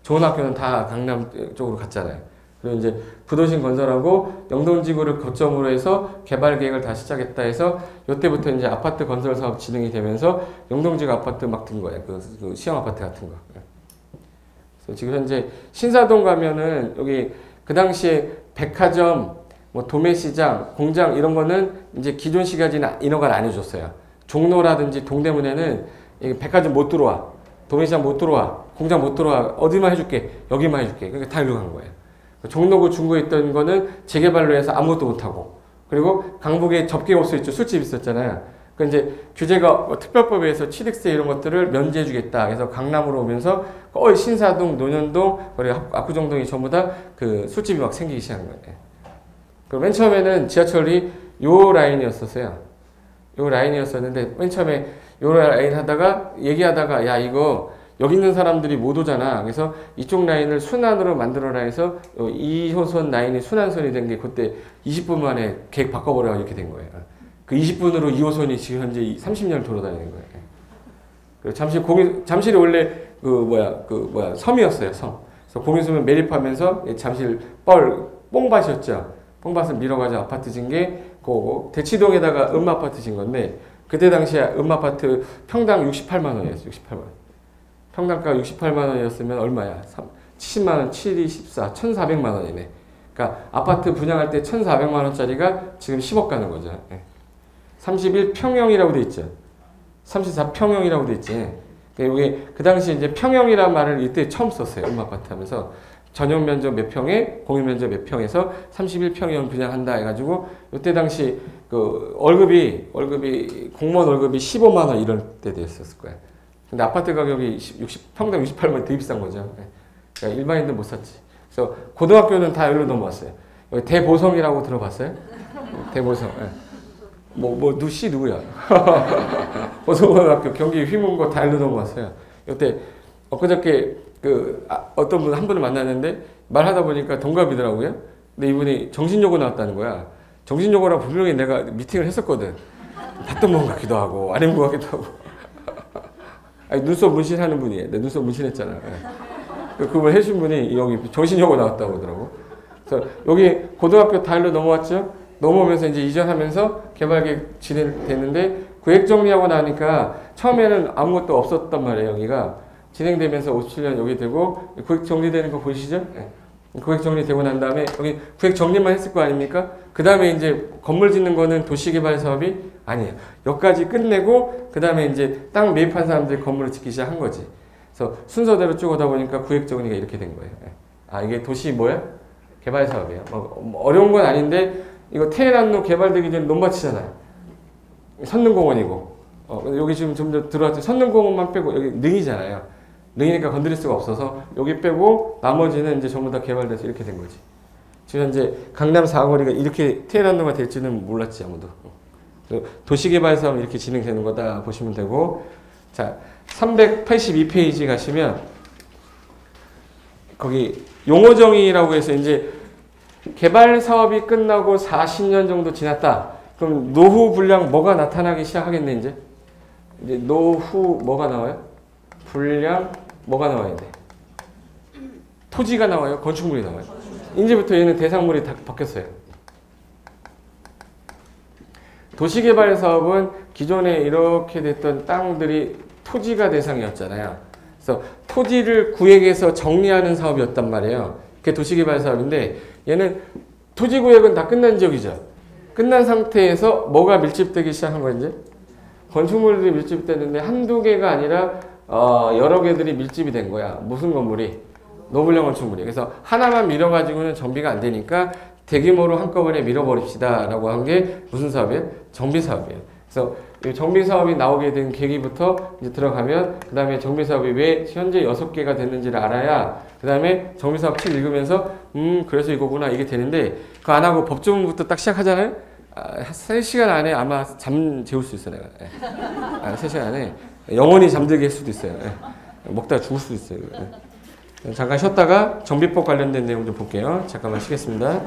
좋은 학교는 다 강남 쪽으로 갔잖아요. 그리고 이제 부도심 건설하고 영동지구를 거점으로 해서 개발 계획을 다시 시작했다 해서 이때부터 이제 아파트 건설 사업 진행이 되면서 영동지구 아파트 막 든 거예요. 그 시형 아파트 같은 거. 그래서 지금 현재 신사동 가면은 여기 그 당시에 백화점, 뭐 도매시장, 공장 이런 거는 이제 기존 시가지는 인허가를 안 해줬어요. 종로라든지 동대문에는 백화점 못 들어와, 도매시장 못 들어와, 공장 못 들어와, 어디만 해줄게, 여기만 해줄게. 그러니까 다 일로 간 거예요. 종로구 중구에 있던 거는 재개발로 해서 아무것도 못하고, 그리고 강북에 접객업소 있죠. 술집 있었잖아요. 그 이제 규제가 특별법에 의해서 취득세 이런 것들을 면제해주겠다. 그래서 강남으로 오면서 거의 신사동, 논현동, 그리고 압구정동이 전부 다 그 술집이 막 생기기 시작한 거예요. 그리고 맨 처음에는 지하철이 요 라인이었었어요. 요 라인이었었는데 맨 처음에 요 라인 하다가 얘기하다가 야 이거 여기 있는 사람들이 못 오잖아. 그래서 이쪽 라인을 순환으로 만들어라 해서 2호선 라인이 순환선이 된 게 그때 20분 만에 계획 바꿔버려 이렇게 된 거예요. 그 20분으로 2호선이 지금 현재 30년을 돌아다니는 거예요. 그리고 잠실이 원래 섬이었어요, 섬. 그래서 공유수면 매립하면서 잠실 뽕밭이었죠. 뽕밭을 밀어가지고 아파트 진 게 그거고, 대치동에다가 음아파트 진 건데, 그때 당시에 음아파트 평당 68만 원이었어요, 68만 원. 평당가 68만 원이었으면 얼마야? 70만 원, 7이 14, 1,400만 원이네. 그러니까 아파트 분양할 때 1,400만 원짜리가 지금 10억 가는 거죠. 31평형이라고 돼 있죠. 34평형이라고 돼 있지. 여기 그 당시 이제 평형이라는 말을 이때 처음 썼어요. 음아파트 하면서 전용 면적 몇 평에 공유 면적 몇 평에서 31평형 분양한다 해가지고 이때 당시 그 월급이 공무원 월급이 15만 원 이럴 때 됐었을 거야. 근데 아파트 가격이 평당 68만 원 되게 비싼 거죠. 그러니까 일반인들 못 샀지. 그래서 고등학교는 다 여기로 넘어왔어요. 여기 대보성이라고 들어봤어요? 대보성. 누씨 누구야? 보성고등학교 경기 휘문고 다 일로 넘어왔어요. 이때 엊그저께 어떤 분 한 분을 만났는데 말하다 보니까 동갑이더라고요. 근데 이분이 정신요고 나왔다는 거야. 정신요고라고 분명히 내가 미팅을 했었거든. 봤던 분 같기도 하고 아닌 분 같기도 하고. 아니, 눈썹 문신하는 분이에요. 내 눈썹 문신했잖아. 그걸 해준 분이 여기 정신요고 나왔다고 하더라고. 그래서 여기 고등학교 다 일로 넘어왔죠. 넘어오면서 이제 이전하면서 개발계획 진행됐는데 구획 정리하고 나니까 처음에는 아무것도 없었단 말이에요. 여기가 진행되면서 57년 여기 되고 구획 정리되는 거 보이시죠? 네. 구획 정리되고 난 다음에 여기 구획 정리만 했을 거 아닙니까? 그 다음에 이제 건물 짓는 거는 도시개발 사업이 아니에요. 여기까지 끝내고 그 다음에 이제 땅 매입한 사람들이 건물을 짓기 시작한 거지. 그래서 순서대로 쭉 오다 보니까 구획 정리가 이렇게 된 거예요. 네. 아 이게 도시 뭐야? 개발 사업이에요. 어려운 건 아닌데 이거 테헤란로 개발되기 전에 논밭이잖아요. 선릉공원이고. 여기 지금 좀 더 들어왔죠. 선릉공원만 빼고 여기 능이잖아요. 능이니까 건드릴 수가 없어서 여기 빼고 나머지는 이제 전부 다 개발돼서 이렇게 된 거지. 지금 현재 강남 사거리가 이렇게 테헤란로가 될지는 몰랐지 아무도. 도시개발 사업 이렇게 진행되는 거다 보시면 되고. 자, 382페이지 가시면 거기 용어정의라고 해서 이제 개발 사업이 끝나고 40년 정도 지났다. 그럼 노후 불량 뭐가 나타나기 시작하겠네 이제. 이제 노후 뭐가 나와요? 불량 뭐가 나와야 돼? 토지가 나와요? 건축물이 나와요? 이제부터 얘는 대상물이 다 바뀌었어요. 도시개발 사업은 기존에 이렇게 됐던 땅들이 토지가 대상이었잖아요. 그래서 토지를 구획해서 정리하는 사업이었단 말이에요. 그게 도시개발 사업인데 얘는 토지구획은 다 끝난 지역이죠. 끝난 상태에서 뭐가 밀집되기 시작한 거야 이제? 건축물들이 밀집됐는데 한두 개가 아니라 여러 개들이 밀집이 된 거야. 무슨 건물이? 노블령 건축물이. 그래서 하나만 밀어가지고는 정비가 안 되니까 대규모로 한꺼번에 밀어버립시다 라고 한 게 무슨 사업이에요? 정비사업이에요. 그래서 이 정비사업이 나오게 된 계기부터 이제 들어가면 그 다음에 정비사업이 왜 현재 6개가 됐는지를 알아야 그 다음에 정비사업 책 읽으면서 그래서 이거구나 이게 되는데 그거 안 하고 법조문부터 딱 시작하잖아요? 3시간 안에 아마 잠 재울 수 있어요, 내가. 예. 3시간 안에 영원히 잠들게 할 수도 있어요. 예. 먹다가 죽을 수도 있어요. 예. 잠깐 쉬었다가 정비법 관련된 내용 좀 볼게요. 잠깐만 쉬겠습니다.